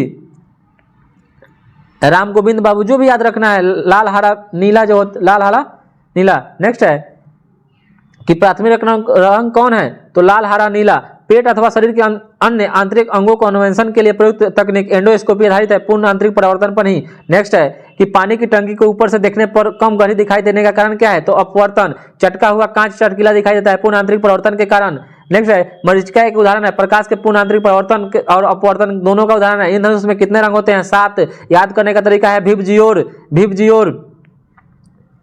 राम गोविंद बाबू, जो भी याद रखना है। लाल हरा नीला जो लाल हरा नीला। नेक्स्ट है कि प्राथमिक रंग कौन है? तो लाल हरा नीला। पेट अथवा शरीर के अन्य आंतरिक अंगों को अन्वेषण के लिए प्रयुक्त तकनीक एंडोस्कोपी आधारित है, पूर्ण आंतरिक परावर्तन पर ही। नेक्स्ट है कि पानी की टंकी को ऊपर से देखने पर कम गहरी दिखाई देने का कारण क्या है? तो अपवर्तन। चटका हुआ कांच चटकीला दिखाई देता है, पूर्ण आंतरिक परावर्तन के कारण। नेक्स्ट है मरीचिका एक उदाहरण है, प्रकाश के पूर्ण आंतरिक परावर्तन और अपवर्तन दोनों का उदाहरण है। इंद्रधनुष में कितने रंग होते हैं? 7। याद करने का तरीका है भिबजियोर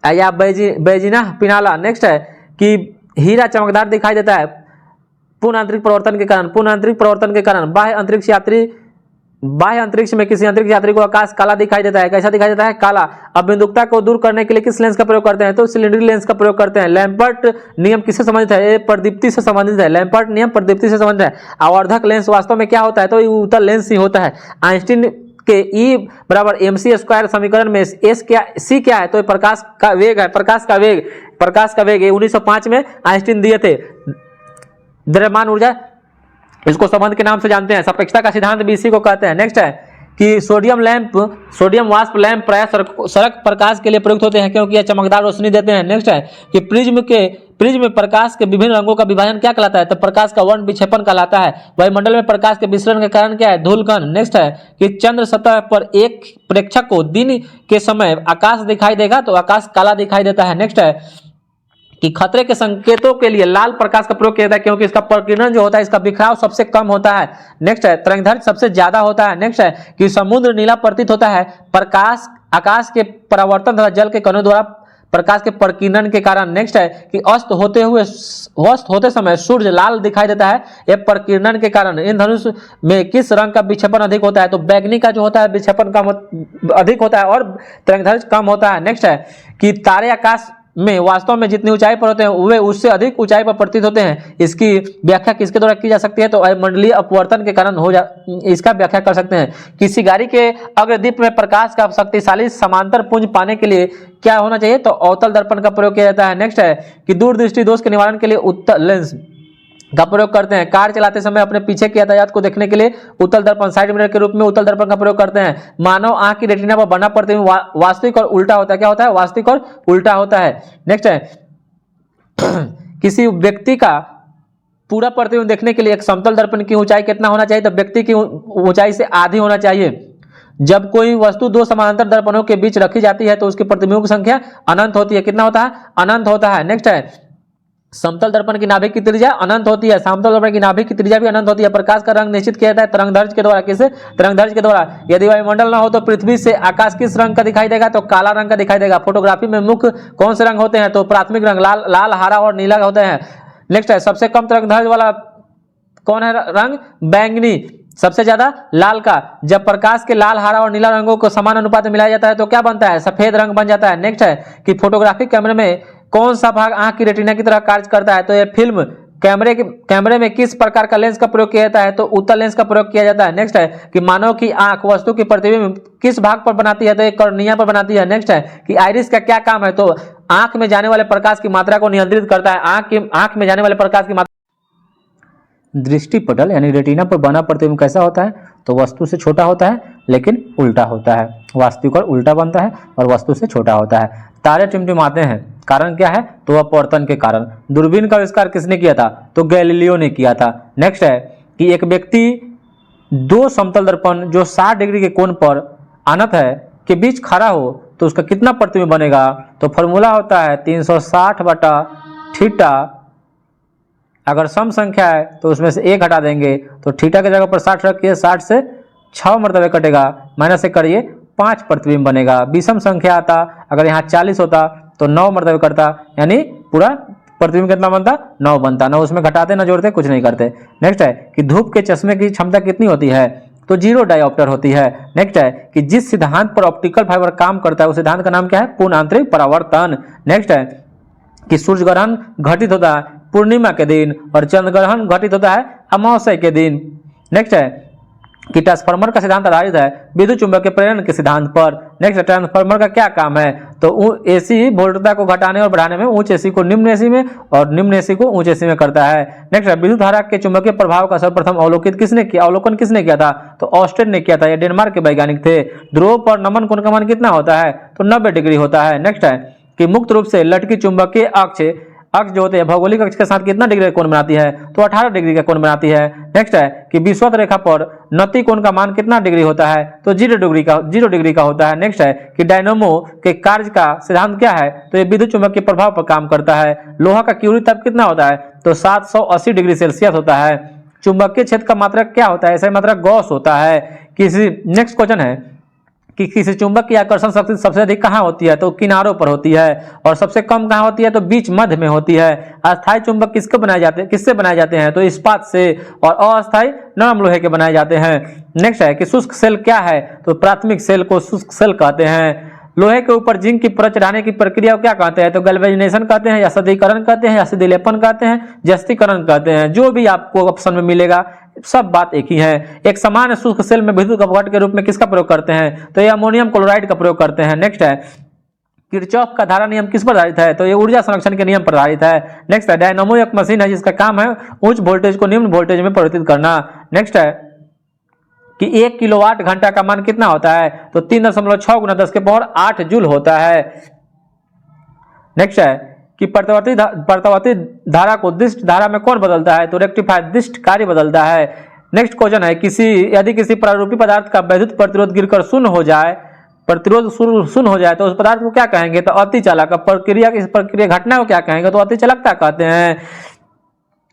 या बैजिना पिनाला। नेक्स्ट है कि हीरा चमकदार दिखाई देता है पूर्ण आंतरिक परावर्तन के कारण। पूर्ण आंतरिक परावर्तन के कारण बाह्य अंतरिक्ष में किसी अंतरिक्ष यात्री को आकाश काला दिखाई देता है। कैसा दिखाई देता है? काला। अब बिंदुकता को दूर करने के लिए किस लेंस का प्रयोग करते हैं? तो सिलेंडर लेंस का प्रयोग करते हैं। लैम्पर्ट नियम किससे संबंधित है? ये प्रदीप्ति से संबंधित है। लैम्पर्ट नियम प्रदीप्ति से संबंधित है। आवर्धक लेंस वास्तव में क्या होता है? तो उत्तल लेंस ही होता है। आइंस्टीन के E = mc² समीकरण में C क्या है? तो प्रकाश का वेग है। प्रकाश का वेग 1905 में आइंस्टीन दिए थे। द्रव्यमान ऊर्जा, इसको संबंध के नाम से जानते हैं। सापेक्षता का सिद्धांत भी इसी को कहते हैं। नेक्स्ट है कि सोडियम वाष्प लैंप प्रायः सड़क प्रकाश के लिए प्रयुक्त होते हैं क्योंकि यह चमकदार रोशनी देते हैं। नेक्स्ट है कि प्रिज्म प्रकाश के विभिन्न रंगों का विभाजन क्या कहलाता है? तो प्रकाश का वर्ण विक्षेपण कहलाता है। वायुमंडल में प्रकाश के विसरण के कारण क्या है? धूलकण। नेक्स्ट है कि चंद्र सतह पर एक प्रेक्षक को दिन के समय आकाश दिखाई देगा तो आकाश काला दिखाई देता है। नेक्स्ट है कि खतरे के संकेतों के लिए लाल प्रकाश का प्रयोग किया जाता है क्योंकि इसका प्रकीर्णन जो होता है, इसका बिखराव सबसे कम होता है। नेक्स्ट है तरंगदैर्घ्य सबसे ज्यादा होता है। नेक्स्ट है कि समुद्र नीला प्रतीत होता है प्रकाश आकाश के परावर्तन तथा जल के कणों द्वारा प्रकाश के प्रकीर्णन के कारण। नेक्स्ट है कि अस्त होते समय सूर्य लाल दिखाई देता है, यह प्रकीर्णन के कारण। इन धनुष में किस रंग का विक्षेपण अधिक होता है? तो बैगनी का जो होता है विक्षेपण कम अधिक होता है और तरंगदैर्घ्य कम होता है। नेक्स्ट है कि तारे आकाश में वास्तव में जितनी ऊंचाई पर होते हैं वे उससे अधिक ऊंचाई पर प्रतीत होते हैं। इसकी व्याख्या किसके द्वारा की जा सकती है? तो मंडलीय अपवर्तन के कारण इसका व्याख्या कर सकते हैं। किसी गाड़ी के अग्रदीप में प्रकाश का शक्तिशाली समांतर पुंज पाने के लिए क्या होना चाहिए? तो अवतल दर्पण का प्रयोग किया जाता है। नेक्स्ट है कि दूरदृष्टि दोष के निवारण के लिए उत्तल लेंस का प्रयोग करते हैं। कार चलाते समय अपने पीछे के यातायात को देखने के लिए उत्तल दर्पण साइड मिरर के रूप में उत्तल दर्पण का प्रयोग करते हैं। मानव आंख की रेटिना पर बना प्रतिबिंब वास्तविक और उल्टा होता है। क्या होता है? वास्तविक और उल्टा होता है। नेक्स्ट है किसी व्यक्ति का पूरा प्रतिबिंब देखने के लिए एक समतल दर्पण की ऊंचाई कितना होना चाहिए? तो व्यक्ति की ऊंचाई से आधी होना चाहिए। जब कोई वस्तु दो समानांतर दर्पणों के बीच रखी जाती है तो उसके प्रतिबिंबों की संख्या अनंत होती है। कितना होता है? अनंत होता है। नेक्स्ट है समतल दर्पण की नाभिक की त्रिज्या अनंत होती है। समतल दर्पण की नाभिक की त्रिज्या भी अनंत होती है। प्रकाश का रंग निश्चित किया जाता है तरंगदैर्घ्य के द्वारा। किसे? तरंगदैर्घ्य के द्वारा। यदि वायुमंडल ना हो तो पृथ्वी से आकाश किस रंग का दिखाई देगा? तो काला रंग का दिखाई देगा। फोटोग्राफी में मुख्य कौन से रंग होते हैं? तो प्राथमिक रंग लाल, हरा और नीला होते हैं। नेक्स्ट है सबसे कम तरंगदैर्घ्य वाला कौन है रंग? बैंगनी। सबसे ज्यादा लाल का। जब प्रकाश के लाल, हरा और नीला रंगों को समान अनुपात में मिलाया जाता है तो क्या बनता है? सफेद रंग बन जाता है। नेक्स्ट है कि फोटोग्राफिक कैमरे में कौन सा भाग आंख की रेटिना की तरह कार्य करता है? तो ये फिल्म कैमरे में किस प्रकार का लेंस का प्रयोग किया जाता है? तो उत्तल लेंस का प्रयोग किया जाता है। नेक्स्ट है कि मानव की आंख वस्तु की प्रतिबिंब किस भाग पर बनाती है? तो एक कॉर्निया पर बनाती है। नेक्स्ट है कि आइरिस का क्या काम है? तो आंख में जाने वाले प्रकाश की मात्रा को नियंत्रित करता है। आंख में जाने वाले प्रकाश की मात्रा। दृष्टिपटल यानी रेटिना पर बना प्रतिबिंब कैसा होता है? तो वस्तु से छोटा होता है लेकिन उल्टा होता है। वास्तविक और उल्टा बनता है और वस्तु से छोटा होता है। तारे टिमटिमाते हैं, कारण क्या है? तो अपवर्तन के कारण। दूरबीन का आविष्कार किसने किया था? तो गैलीलियो ने किया था। नेक्स्ट है कि एक व्यक्ति दो समतल दर्पण जो 60 डिग्री के कोण पर अनंत है के बीच खड़ा हो तो उसका कितना प्रतिबिंब बनेगा? तो फॉर्मूला होता है 360/थीटा। अगर सम संख्या है तो उसमें से एक हटा देंगे तो थीटा की जगह पर 60 रखिए, 60 से 6 मरतबे कटेगा, माइनस से करिए 5 प्रतिबिंब बनेगा। विषम संख्या आता, अगर यहाँ 40 होता तो 9 मरतबे करता, यानी पूरा प्रतिबिंब कितना बनता? 9 बनता। ना उसमें घटाते ना जोड़ते, कुछ नहीं करते। नेक्स्ट है कि धूप के चश्मे की क्षमता कितनी होती है? तो 0 डायोप्टर होती है। नेक्स्ट है कि जिस सिद्धांत पर ऑप्टिकल फाइबर काम करता है उस सिद्धांत का नाम क्या है? पूर्ण आंतरिक परावर्तन। नेक्स्ट है कि सूर्य ग्रहण घटित होता है पूर्णिमा के दिन और चंद्र ग्रहण घटित होता है अमावस्या के दिन। नेक्स्ट है कि ट्रांसफार्मर का सिद्धांत आधारित है विद्युत चुंबकीय प्रेरण के सिद्धांत पर। नेक्स्ट, ट्रांसफार्मर का क्या काम है? तो एसी वोल्टता को घटाने और बढ़ाने में उच्च एसी को निम्न एसी में और निम्न एसी को उच्च एसी में करता है। नेक्स्ट, विद्युत धारा के चुंबकीय प्रभाव का सर्वप्रथम अवलोकन किसने किया था? तो ऑस्टेन ने किया था। ये डेनमार्क के वैज्ञानिक थे। ध्रुव पर नमन कोण का मान कितना होता है? तो 90 डिग्री होता है। नेक्स्ट है कि मुक्त रूप से लटकी चुंबकीय अक्ष जो होते हैं भौगोलिक अक्ष के साथ कितना डिग्री का कोण बनाती है? तो 18 डिग्री का कोण बनाती है। नेक्स्ट है कि विषुवत रेखा पर नति कोण का मान कितना डिग्री होता है? तो 0 डिग्री का होता है। नेक्स्ट है कि डायनामो के कार्य का सिद्धांत क्या है? तो ये विद्युत चुंबकीय प्रभाव पर काम करता है। लोहा का क्यूरी ताप कितना होता है? तो 780 डिग्री सेल्सियस होता है। चुंबकीय क्षेत्र का मात्रक क्या होता है? ऐसा मात्रक गॉस होता है। नेक्स्ट क्वेश्चन है कि किसी चुंबक की आकर्षण शक्ति सबसे अधिक कहाँ होती है? तो किनारों पर होती है। और सबसे कम कहाँ होती है? तो बीच मध्य में होती है। अस्थायी चुंबक किससे बनाए जाते हैं? तो इस्पात से। और अस्थायी नरम लोहे के बनाए जाते हैं। नेक्स्ट है कि शुष्क सेल क्या है? तो प्राथमिक सेल को शुष्क सेल कहते हैं। लोहे के ऊपर जिंक की परत चढ़ाने की प्रक्रिया को क्या कहते हैं? तो गैल्वेनाइजेशन कहते हैं, या सदीकरण कहते हैं, या सिदिलेपन कहते हैं, जस्तीकरण कहते हैं। जो भी आपको ऑप्शन में मिलेगा सब बात एक ही है। एक सामान्य शुष्क सेल में विद्युत अपघट के रूप में किसका प्रयोग करते हैं? तो ये अमोनियम क्लोराइड का प्रयोग करते हैं। नेक्स्ट है किरचॉफ का धारा नियम किस पर आधारित है? तो ये ऊर्जा संरक्षण के नियम पर आधारित है। नेक्स्ट है डायनामो एक मशीन है जिसका काम है उच्च वोल्टेज को निम्न वोल्टेज में परिवर्तित करना। नेक्स्ट है कि 1 किलोवाट घंटा का मान कितना होता है? तो 3.6 × 10⁸ जूल होता है। नेक्स्ट है कि प्रत्यावर्ती धारा को दिष्ट धारा में कौन बदलता है? तो रेक्टिफायर दिष्ट कार्य बदलता है। नेक्स्ट क्वेश्चन है यदि किसी प्रारूपी पदार्थ का वैद्युत प्रतिरोध गिरकर शून्य हो जाए तो उस पदार्थ को क्या कहेंगे? तो अतिचालक। इस प्रक्रिया घटना को क्या कहेंगे? तो अतिचालकता कहते हैं।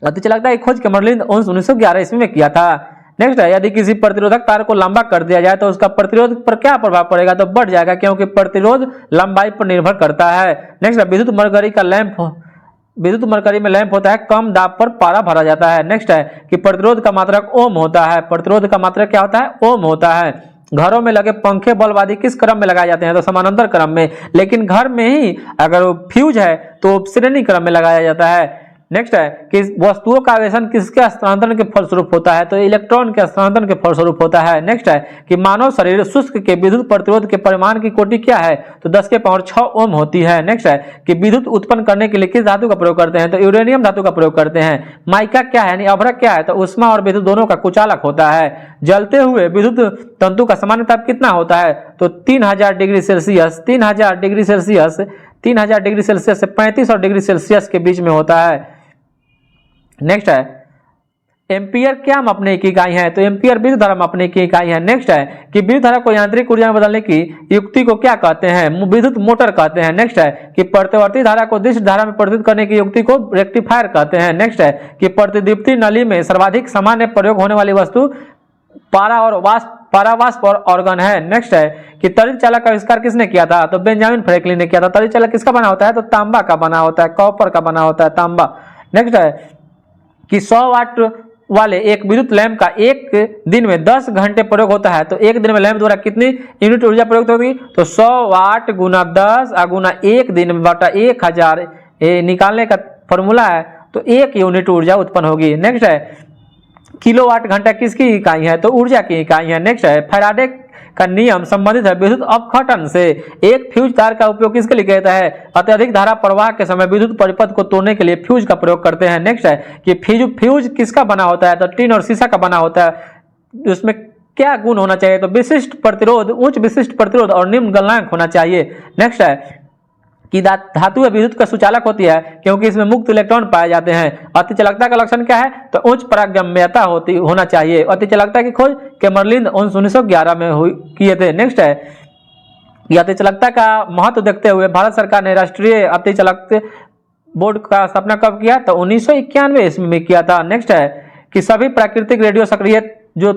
अतिचालकता की खोज मर्लिन 1911 ईस्वी में किया था। नेक्स्ट है, यदि किसी प्रतिरोधक तार को लंबा कर दिया जाए तो उसका प्रतिरोध पर क्या प्रभाव पड़ेगा, तो बढ़ जाएगा, क्योंकि प्रतिरोध लंबाई पर निर्भर करता है। नेक्स्ट है, विद्युत मरकरी में लैंप होता है, कम दाब पर पारा भरा जाता है। नेक्स्ट है कि प्रतिरोध का मात्रक ओम होता है, प्रतिरोध का मात्रक क्या होता है, ओम होता है। घरों में लगे पंखे बल्ब आदि किस क्रम में लगाए जाते हैं, तो समानांतर क्रम में, लेकिन घर में ही अगर फ्यूज है तो श्रेणी क्रम में लगाया जाता है। नेक्स्ट है कि वस्तुओं का आवेशन किसके हस्तांतरण के फलस्वरूप होता है, तो इलेक्ट्रॉन के हस्तांतरण के फलस्वरूप होता है। नेक्स्ट है कि मानव शरीर शुष्क के विद्युत प्रतिरोध के परिमाण की कोटि क्या है, तो 10 के पावर 6 ओम होती है। नेक्स्ट है कि विद्युत उत्पन्न करने के लिए किस धातु का प्रयोग करते हैं, तो यूरेनियम धातु का प्रयोग करते हैं। माइका क्या है यानी अभ्रक क्या है, तो उष्मा और विद्युत दोनों का कुचालक होता है। जलते हुए विद्युत तंतु का सामान्य ताप कितना होता है, तो 3000 degree Celsius, 3000 degree Celsius, 3000 degree Celsius से 3500 डिग्री सेल्सियस के बीच में होता है। नेक्स्ट है एम्पियर क्या मापने की इकाई है, तो एम्पियर विद्युत धारा मापने की इकाई है। नेक्स्ट है कि विद्युत धारा को यांत्रिक ऊर्जा में बदलने की युक्ति को क्या कहते हैं, विद्युत मोटर कहते हैं। नेक्स्ट है कि प्रतिवर्ती धारा को दिश धारा में परिवर्तित करने की युक्ति को रेक्टिफायर कहते हैं। नेक्स्ट है कि प्रतिदीप्ति नली में सर्वाधिक सामान्य प्रयोग होने वाली वस्तु पारावास्प और ऑर्गन है। नेक्स्ट है कि तड़ित चालक का आविष्कार किसने किया था, तो बेंजामिन फ्रैंकलिन ने किया था। तड़ित चालक किसका बना होता है, तो तांबा का बना होता है, कॉपर का बना होता है, तांबा। नेक्स्ट है कि 100 वाट वाले एक विद्युत लैंप का एक दिन में 10 घंटे प्रयोग होता है, तो एक दिन में लैंप द्वारा कितनी यूनिट ऊर्जा प्रयुक्त होगी, तो 100 वाट गुना 10 गुना एक दिन में बटा 1000 निकालने का फॉर्मूला है, तो 1 यूनिट ऊर्जा उत्पन्न होगी। नेक्स्ट है किलोवाट घंटा किसकी इकाई है, तो ऊर्जा की इकाई है। नेक्स्ट है फैराडे का नियम संबंधित है विद्युत अपघटन से। एक फ्यूज तार का उपयोग किसके लिए किया जाता है, अत्यधिक धारा प्रवाह के समय विद्युत परिपथ को तोड़ने के लिए फ्यूज का प्रयोग करते हैं। नेक्स्ट है कि फ्यूज किसका बना होता है, तो टीन और शीशा का बना होता है। उसमें क्या गुण होना चाहिए, तो विशिष्ट प्रतिरोध, उच्च विशिष्ट प्रतिरोध और निम्न गलनांक होना चाहिए। नेक्स्ट है कि धातु विद्युत का सुचालक होती है क्योंकि इसमें मुक्त इलेक्ट्रॉन पाए जाते हैं। अतिचालकता का लक्षण क्या है, तो उच्च पारगम्यता होना चाहिए। अतिचालकता की खोज कैमरलिन 1911 में किए थे। नेक्स्ट है कि अतिचालकता का महत्व देखते हुए भारत सरकार ने राष्ट्रीय अतिचालक बोर्ड का स्थापना कब किया, तो 1991 ईस्वी में किया था। नेक्स्ट है कि सभी प्राकृतिक रेडियो सक्रिय जो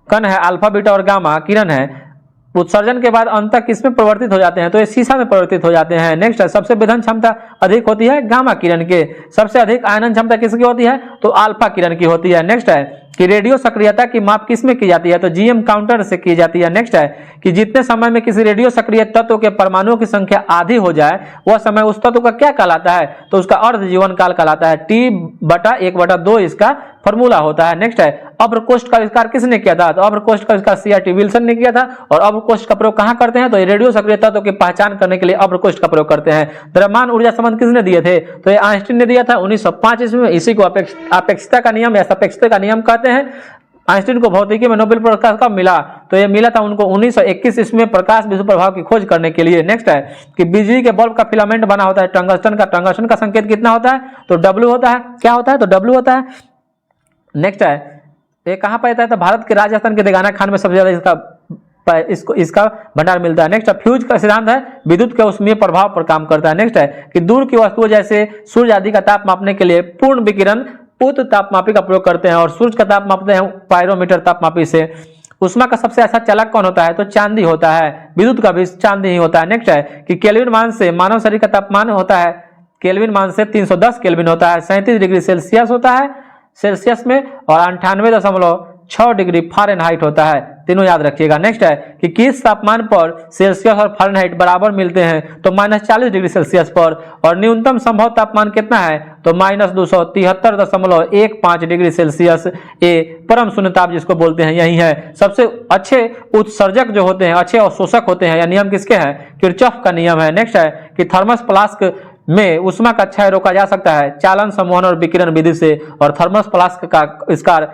कण है अल्फा बीटा और गामा किरण है उत्सर्जन के बाद अंत तक किसमें परिवर्तित हो जाते हैं, तो ये शीशा में परिवर्तित हो जाते हैं। नेक्स्ट है सबसे विधन क्षमता अधिक होती है गामा किरण के, सबसे अधिक आयनन क्षमता किसकी होती है, तो अल्फा किरण की होती है। नेक्स्ट है कि रेडियो सक्रियता की माप किसमें की जाती है, तो जीएम काउंटर से की जाती है। नेक्स्ट है कि जितने समय में किसी रेडियो सक्रिय तत्व के परमाणुओं की संख्या आधी हो जाए वह समय उस तत्व का क्या कहलाता है, तो उसका अर्ध जीवन काल कहलाता है। T/1/2 इसका फॉर्मूला होता है। नेक्स्ट है अब्रकोष्ठ का आविष्कार किसने किया था, तो अब्रकोष्ठ का आविष्कार CRT विल्सन ने किया था। और अब्रकोष्ठ का प्रयोग कहां करते हैं, तो रेडियो सक्रिय तत्व की पहचान करने के लिए अब्रकोष्ठ का प्रयोग करते हैं। द्रव्यमान ऊर्जा संबंध किसने दिए थे, तो ये आइंस्टीन ने दिया था 1905 ईस्वी में। इसी को अपेक्षिता का नियम या सापेक्षता का नियम कहते हैं। आइंस्टीन को भौतिकी में नोबेल पुरस्कार कब मिला, तो ये मिला था उनको 1921 ईस्वी में प्रकाश विद्युत प्रभाव की खोज करने के लिए। नेक्स्ट है कि बिजली के बल्ब का फिलामेंट बना होता है टंगस्टन का संकेत कितना होता है, तो W होता है। क्या होता है, तो W होता है। नेक्स्ट है ये कहां पाया जाता है, तो भारत के राजस्थान के देगाना खान में सबसे ज्यादा इसका भंडार मिलता है। नेक्स्ट फ्यूज का सिद्धांत है विद्युत के ऊष्मीय प्रभाव पर काम करता है। नेक्स्ट है कि दूर की वस्तुओं जैसे सूर्य आदि का ताप मापने के लिए पूर्ण विकिरण उत तापमापी का प्रयोग करते हैं और सूर्य का ताप मापते हैं पायरोमीटर तापमापी से। उष्मा का सबसे अच्छा चालक कौन होता है, तो चांदी होता है। विद्युत का भी चांदी ही होता है। नेक्स्ट है कि केल्विन मान से मानव शरीर का तापमान होता है, केल्विन मान से 310 केल्विन होता है, 37 डिग्री सेल्सियस होता है सेल्सियस में, और 98.6 डिग्री फ़ारेनहाइट होता है। तीनों याद रखिएगा। नेक्स्ट है कि किस तापमान पर सेल्सियस और फ़ारेनहाइट बराबर मिलते हैं, तो -40 डिग्री सेल्सियस पर। और न्यूनतम संभव तापमान कितना है, तो -273.15 डिग्री सेल्सियस। ये परम शून्य ताप जिसको बोलते हैं यही है। सबसे अच्छे उत्सर्जक जो होते हैं, अच्छे अवशोषक होते हैं, यह नियम किसके हैं, किरचॉफ का नियम है। नेक्स्ट है कि थर्मस फ्लास्क में उष्मा का क्षय रोका जा सकता है चालन संवहन और विकिरण विधि से, और थर्मस फ्लास्क का आविष्कार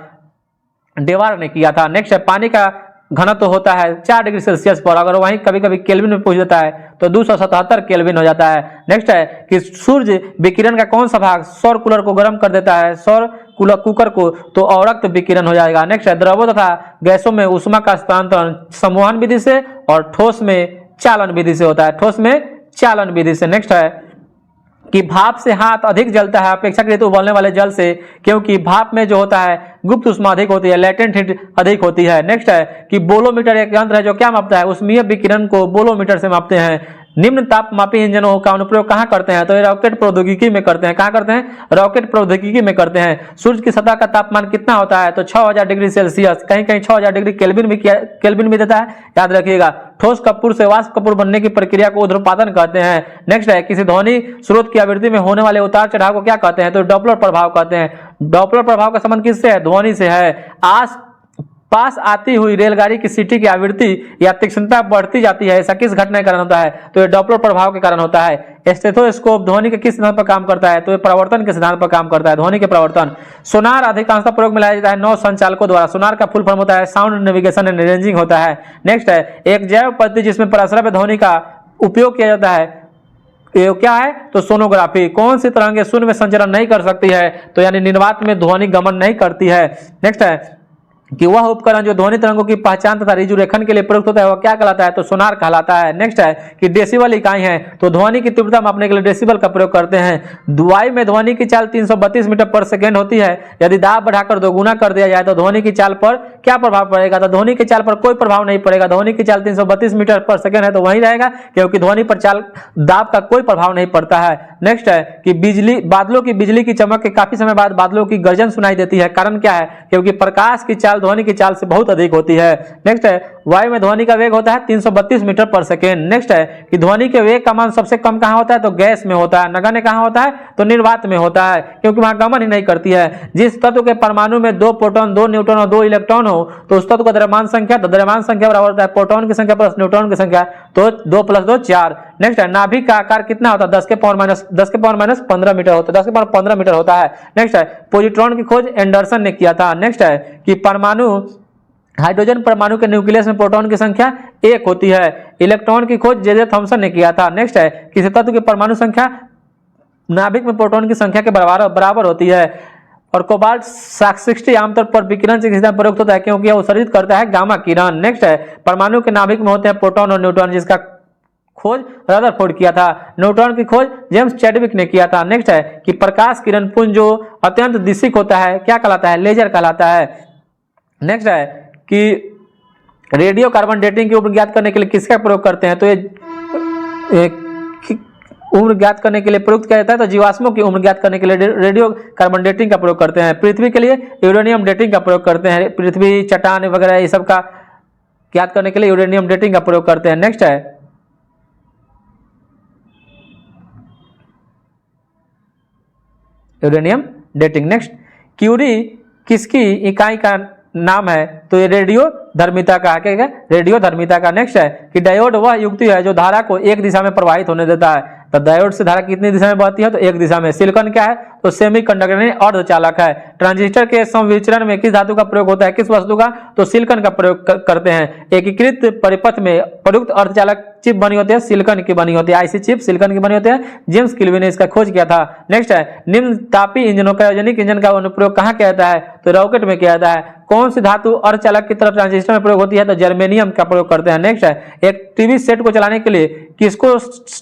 डेवार ने किया था। नेक्स्ट है पानी का घनत्व होता है 4 डिग्री सेल्सियस पर, अगर वहीं कभी कभी केल्विन में पूछ देता है तो 277 केल्विन हो जाता है। नेक्स्ट है कि सूर्य विकिरण का कौन सा भाग सौर कूलर को गर्म कर देता है, सौर कूलर कुकर को, तो अवरक्त विकिरण हो जाएगा। नेक्स्ट है द्रवों तथा गैसों में उष्मा का हस्तांतरण संवहन विधि से और ठोस में चालन विधि से होता है, ठोस में चालन विधि से। नेक्स्ट है कि भाप से हाथ अधिक जलता है अपेक्षाकृत उबलने वाले जल से, क्योंकि भाप में जो होता है गुप्त उष्मा अधिक होती है, लेटेंट हीट अधिक होती है। नेक्स्ट है कि बोलोमीटर एक यंत्र है जो क्या मापता है, उष्मीय विकिरण को बोलोमीटर से मापते हैं। निम्न ताप मापी इंजनों का अनुप्रयोग कहाँ करते हैं, तो ये रॉकेट प्रौद्योगिकी में करते हैं। कहाँ करते हैं, रॉकेट प्रौद्योगिकी में करते हैं। सूर्य की सतह का तापमान कितना होता है, तो 6000 डिग्री सेल्सियस, कहीं कहीं 6000 डिग्री केल्विन भी देता है, याद रखिएगा। ठोस कपूर से वाष्प कपूर बनने की प्रक्रिया को ऊर्ध्वपातन कहते हैं। नेक्स्ट है किसी ध्वनि स्रोत की आवृत्ति में होने वाले उतार चढ़ाव को क्या कहते हैं, तो डॉपलर प्रभाव कहते हैं। डॉपलर प्रभाव का संबंध किससे है, ध्वनि से है। आस पास आती हुई रेलगाड़ी की सीटी की आवृत्ति या तीक्ष्णता बढ़ती जाती है, ऐसा किस घटना के कारण होता है, तो ये डॉपलर प्रभाव के कारण होता है। स्टेथोस्कोप ध्वनि के किस सिद्धांत पर काम करता है, तो ये प्रवर्तन के सिद्धांत पर काम करता है, ध्वनि के प्रवर्तन। सोनार अधिकांशतः प्रयोग में लाया जाता है नौ संचालकों द्वारा। सोनार का फुल फॉर्म होता है साउंड नेविगेशन एंड रेंजिंग होता है। नेक्स्ट है एक जैव पद्धति जिसमें परस्पर ध्वनि का उपयोग किया जाता है, ये क्या है, तो सोनोग्राफी। कौन सी तरंगें शून्य में संचरण नहीं कर सकती है, तो यानी निर्वात में ध्वनि गमन नहीं करती है। नेक्स्ट है कि वह उपकरण जो ध्वनि तरंगों की पहचान तथा रिजु रेखन के लिए प्रयुक्त होता है वह क्या कहलाता है, तो सोनार कहलाता है। नेक्स्ट है कि डेसिबल इकाई है, तो ध्वनि की तीव्रता मापने के लिए डेसिबल का प्रयोग करते हैं। वायु में ध्वनि की चाल 332 मीटर पर सेकेंड होती है। यदि दाब बढ़ाकर दोगुना कर दिया जाए तो ध्वनि की चाल पर क्या प्रभाव पड़ेगा, तो ध्वनि की चाल पर कोई प्रभाव नहीं पड़ेगा। ध्वनि की चाल 332 मीटर पर सेकेंड है तो वही रहेगा, क्योंकि ध्वनि पर चाल दाब का कोई प्रभाव नहीं पड़ता है। नेक्स्ट है कि बादलों की बिजली की चमक के काफी समय बाद बादलों की गर्जन सुनाई देती है, कारण क्या है, क्योंकि प्रकाश की चाल ध्वनि की चाल से बहुत अधिक होती है। नेक्स्ट है वायु में ध्वनि का वेग होता है 332 मीटर पर सेकेंड। नेक्स्ट है कि ध्वनि के वेग का मान सबसे कम कहां होता है, तो गैस में होता है। नगण्य कहां होता है, तो निर्वात में होता है, क्योंकि वहां गमन ही नहीं करती है। जिस तत्व के परमाणु में 2 प्रोटॉन 2 न्यूट्रॉन और 2 इलेक्ट्रॉन हो तो उस तत्व का द्रव्यमान संख्या, तो द्रव्यमान संख्या बराबर होता है प्रोटॉन की संख्या प्लस न्यूट्रॉन की संख्या, तो 2 + 2 4। नेक्स्ट है नाभिक का आकार कितना होता है, 10 के पावर माइनस 15 मीटर होता है, 10 के पावर 15 मीटर होता है। नेक्स्ट है पॉजिट्रॉन की खोज एंडरसन ने किया था। नेक्स्ट है कि परमाणु हाइड्रोजन परमाणु के न्यूक्लियस में प्रोटॉन की संख्या 1 होती है। इलेक्ट्रॉन की खोज जे थॉमसन ने किया था। नेक्स्ट है किसी तत्व की परमाणु संख्या नाभिक में प्रोटॉन की संख्या के बराबर होती है। और कोबाल्ट 60 आमतौर पर विकिरण से प्रयुक्त होता है, क्योंकि यह उत्सर्जित करता है गामा किरण। नेक्स्ट है परमाणु के नाभिक में होते हैं प्रोटॉन और न्यूट्रॉन, जिसका खोज रदरफोर्ड किया था। न्यूट्रॉन की खोज जेम्स चैडविक ने किया था। नेक्स्ट है कि प्रकाश किरण पुंज जो अत्यंत दिशिक होता है क्या कहलाता है, लेजर कहलाता है। नेक्स्ट है कि रेडियो कार्बन डेटिंग की उम्र ज्ञात करने के लिए किसका प्रयोग करते हैं, तो ये उम्र ज्ञात करने के लिए प्रयुक्त किया जाता है, तो जीवाश्मों की उम्र ज्ञात करने के लिए रेडियो कार्बन डेटिंग का प्रयोग करते हैं। पृथ्वी के लिए यूरेनियम डेटिंग का प्रयोग करते हैं। पृथ्वी चट्टान वगैरह ये सब का ज्ञात करने के लिए यूरेनियम डेटिंग का प्रयोग करते हैं। नेक्स्ट है यूरेनियम डेटिंग। नेक्स्ट क्यूरी किसकी इकाई का नाम है, तो ये रेडियो धर्मिता का, क्या रेडियो धर्मिता का। नेक्स्ट है कि डायोड वह युक्ति है जो धारा को एक दिशा में प्रवाहित होने देता है। तो डायोड से धारा कितनी दिशा में बहती है, तो एक दिशा में। सिलिकॉन क्या है, तो सेमीकंडक्टर यानी अर्धचालक है। ट्रांजिस्टर के संविचरण में किस धातु का प्रयोग होता है, किस वस्तु का, तो सिलिकॉन का प्रयोग करते हैं। एकीकृत परिपथ में प्रयुक्त अर्धचालक चिप बनी होती है, सिलिकॉन की बनी होती है। आईसी चिप सिलिकॉन की बनी होती है। जेम्स किल्विन ने इसका खोज किया था। नेक्स्ट है निम्न तापी इंजनों क्रायोजेनिक इंजन का अनुप्रयोग कहाँ किया जाता है, तो रॉकेट में किया जाता है। कौन सी धातु अर्धचालक की तरह ट्रांजिस्टर में प्रयोग होती है, तो जर्मेनियम का प्रयोग करते हैं। नेक्स्ट है एक टीवी सेट को चलाने के लिए किसको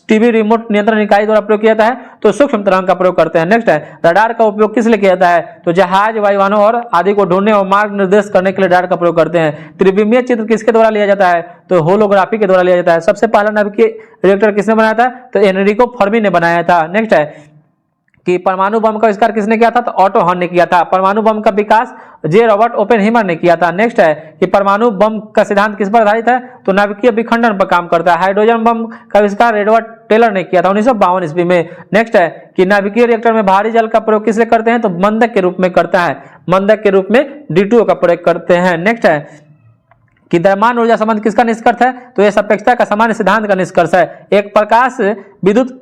टीवी रिमोट नियंत्रण इकाई द्वारा प्रयोग किया जाता है, तो सूक्ष्म तरंग का प्रयोग करते हैं। नेक्स्ट है रडार का उपयोग किस लिए किया जाता है, तो जहाज वायुयानों और आदि को ढूंढने और मार्ग निर्देश करने के लिए रडार का प्रयोग करते हैं। त्रिविमीय चित्र किसके द्वारा लिया जाता है, तो होलोग्राफी के द्वारा लिया जाता है। सबसे पहला नाभिकीय रिएक्टर किसने बनाया था, तो एनरिको फर्मी ने बनाया था। नेक्स्ट है कि परमाणु बम का आविष्कार किसने किया था, तो ऑटो हॉर्न ने किया था। परमाणु बम का विकास जे रॉबर्ट ओपेनहीमर ने किया था। नेक्स्ट है कि परमाणु बम का सिद्धांत किस पर आधारित है, तो नाभिकीय विखंडन पर काम करता है। हाइड्रोजन बम का आविष्कार एडवर्ड टेलर ने किया था 1952 ईस्वी में। नेक्स्ट है कि नाभिकीय रिएक्टर में भारी जल का प्रयोग किससे करते हैं, तो मंदक के रूप में करता है। मंदक के रूप में D2O का प्रयोग करते हैं। नेक्स्ट है कि द्रव्यमान ऊर्जा संबंध किसका निष्कर्ष है, तो यह सापेक्षता का सामान्य सिद्धांत का निष्कर्ष है। एक प्रकाश विद्युत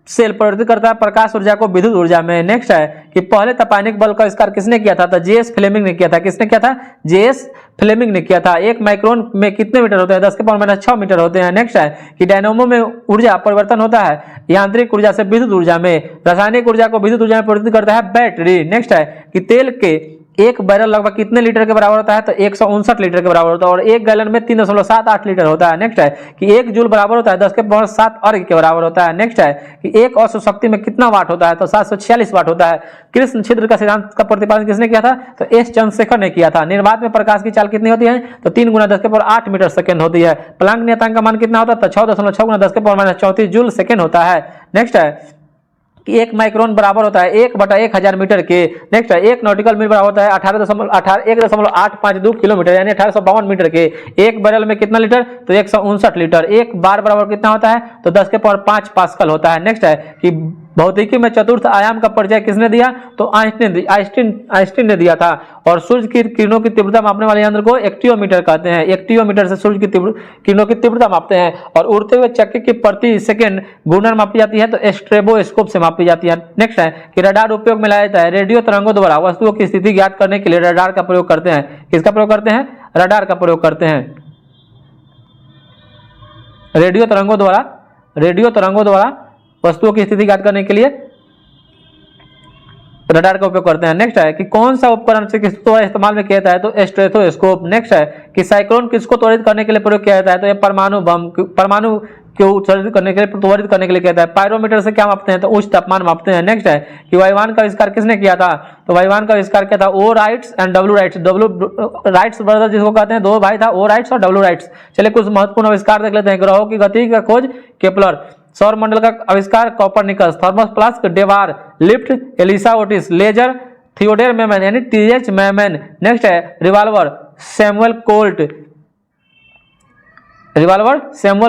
सेल परिवर्तित करता है प्रकाश ऊर्जा को विद्युत ऊर्जा में। नेक्स्ट है कि पहले तपानिक बल्ब का आविष्कार किसने किया था, तो जेएस फ्लेमिंग ने किया था। किसने किया था, जेएस फ्लेमिंग ने किया था। 1 माइक्रोन में कितने मीटर होते हैं, 10 के पावर माइनस 6 मीटर होते हैं। नेक्स्ट है कि डायनामो में ऊर्जा परिवर्तन होता है यांत्रिक ऊर्जा से विद्युत ऊर्जा में। रासायनिक ऊर्जा को विद्युत ऊर्जा में परिवर्तित करता है बैटरी। नेक्स्ट है कि तेल के एक बैरल लगभग कितने लीटर के बराबर होता है, तो 159 लीटर के बराबर होता है, और एक गैलन में 3.78 लीटर होता है। नेक्स्ट है कि 1 जूल बराबर होता है 10 के पावर 7 अर्घ के बराबर होता है। नेक्स्ट है कि एक औसत शक्ति में कितना वाट होता है, तो 746 वाट होता है। कृष्ण छिद्र का सिद्धांत का प्रतिपादन किसने किया था, तो एस चंद्रशेखर ने किया था। निर्वात में प्रकाश की चाल कितनी होती है, तो 3 × 10 के पावर 8 मीटर सेकेंड होती है। प्लांक नियतांक का मान कितना होता है, तो 6.6 × 10 के पावर -34 जूल सेकेंड होता है। नेक्स्ट है कि 1 माइक्रोन बराबर होता है 1/1000 मीटर के। नेक्स्ट है 1 नॉटिकल मील बराबर होता है 1.852 किलोमीटर यानी 1852 मीटर के। एक बैरल में कितना लीटर, तो 159 लीटर। एक बार बराबर कितना होता है, तो 10 के पावर 5 पास्कल होता है। नेक्स्ट है कि भौतिकी में चतुर्थ आयाम का परिचय किसने दिया, तो आइंस्टीन ने दिया था। और सूर्य की किरणों की तीव्रता मापने वाले यंत्र को एक्टियोमीटर कहते हैं। एक्टियोमीटर से सूर्य की किरणों की तीव्रता मापते हैं। और उड़ते हुए चक्के की प्रति सेकंड घूर्णन मापी जाती है, तो स्ट्रेबोस्कोप से मापी जाती है। नेक्स्ट है कि रडार उपयोग में लाया जाता है। रेडियो तरंगों द्वारा वस्तुओं की स्थिति ज्ञात करने के लिए रडार का प्रयोग करते हैं। किसका प्रयोग करते हैं, रडार का प्रयोग करते हैं। रेडियो तरंगों द्वारा वस्तुओं की स्थिति ज्ञात करने के लिए रडार का उपयोग करते हैं। नेक्स्ट है कि कौन सा उपकरण से किसको द्वारा इस्तेमाल में किया जाता है, तो स्टेथोस्कोप। नेक्स्ट है कि साइक्लोन किसको त्वरित करने के लिए प्रयोग किया जाता है, तो ये परमाणु को त्वरित करने के लिए किया जाता है। पायरोमीटर से क्या मापते हैं, तो उच्च तापमान मापते हैं। नेक्स्ट है कि वायुयान का आविष्कार किसने किया था, तो वायुयान का आविष्कार किया था O Wrights and W Wrights. Wrights brother जिसको कहते हैं, दो भाई था, ओ राइट्स और डब्ल्यू राइट्स। चलिए कुछ महत्वपूर्ण आविष्कार देख लेते हैं। ग्रहों की गति का खोज केपलर। सौर मंडल का आविष्कार Copernicus. Thermos flask Dewar. Lift Elisha Otis. Laser Theodore Maiman यानी टीएच मैमन। नेक्स्ट है revolver Samuel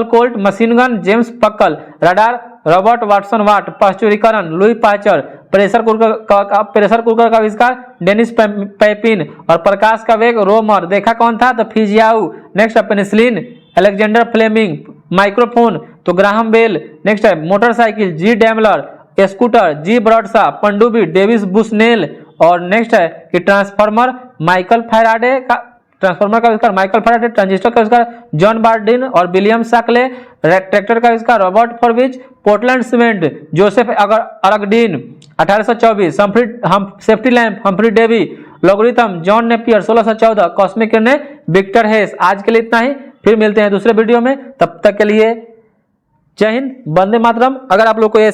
Colt. Machine gun James Puckle. Radar Robert Watson Watt. पाश्चुरीकरण लुई पाश्चर। प्रेशर कुकर का आविष्कार डेनिस पैपिन। और प्रकाश का वेग रोमर। देखा कौन था, तो फिजियाऊ। नेक्स्ट है पेनिसिलिन अलेक्जेंडर फ्लेमिंग। माइक्रोफोन तो ग्राहम बेल। नेक्स्ट है motorcycle G Daimler. Scooter G Bradshaw. पनडुब्बी डेविस बुशनेल। और नेक्स्ट है कि ट्रांसफार्मर माइकल फैराडे का ट्रांजिस्टर का आविष्कार जॉन बार्डिन और विलियम शाक्ले। ट्रैक्टर का आविष्कार रॉबर्ट फॉरविच। पोर्टलैंड सीमेंट जोसेफ अरगडीन 1824। Safety lamp Humphry Davy. Logarithm John Napier 1614। Cosmic किरणें विक्टर हेस। आज के लिए इतना ही, फिर मिलते हैं दूसरे वीडियो में। तब तक के लिए जय हिंद, वंदे मातरम। अगर आप लोग को ये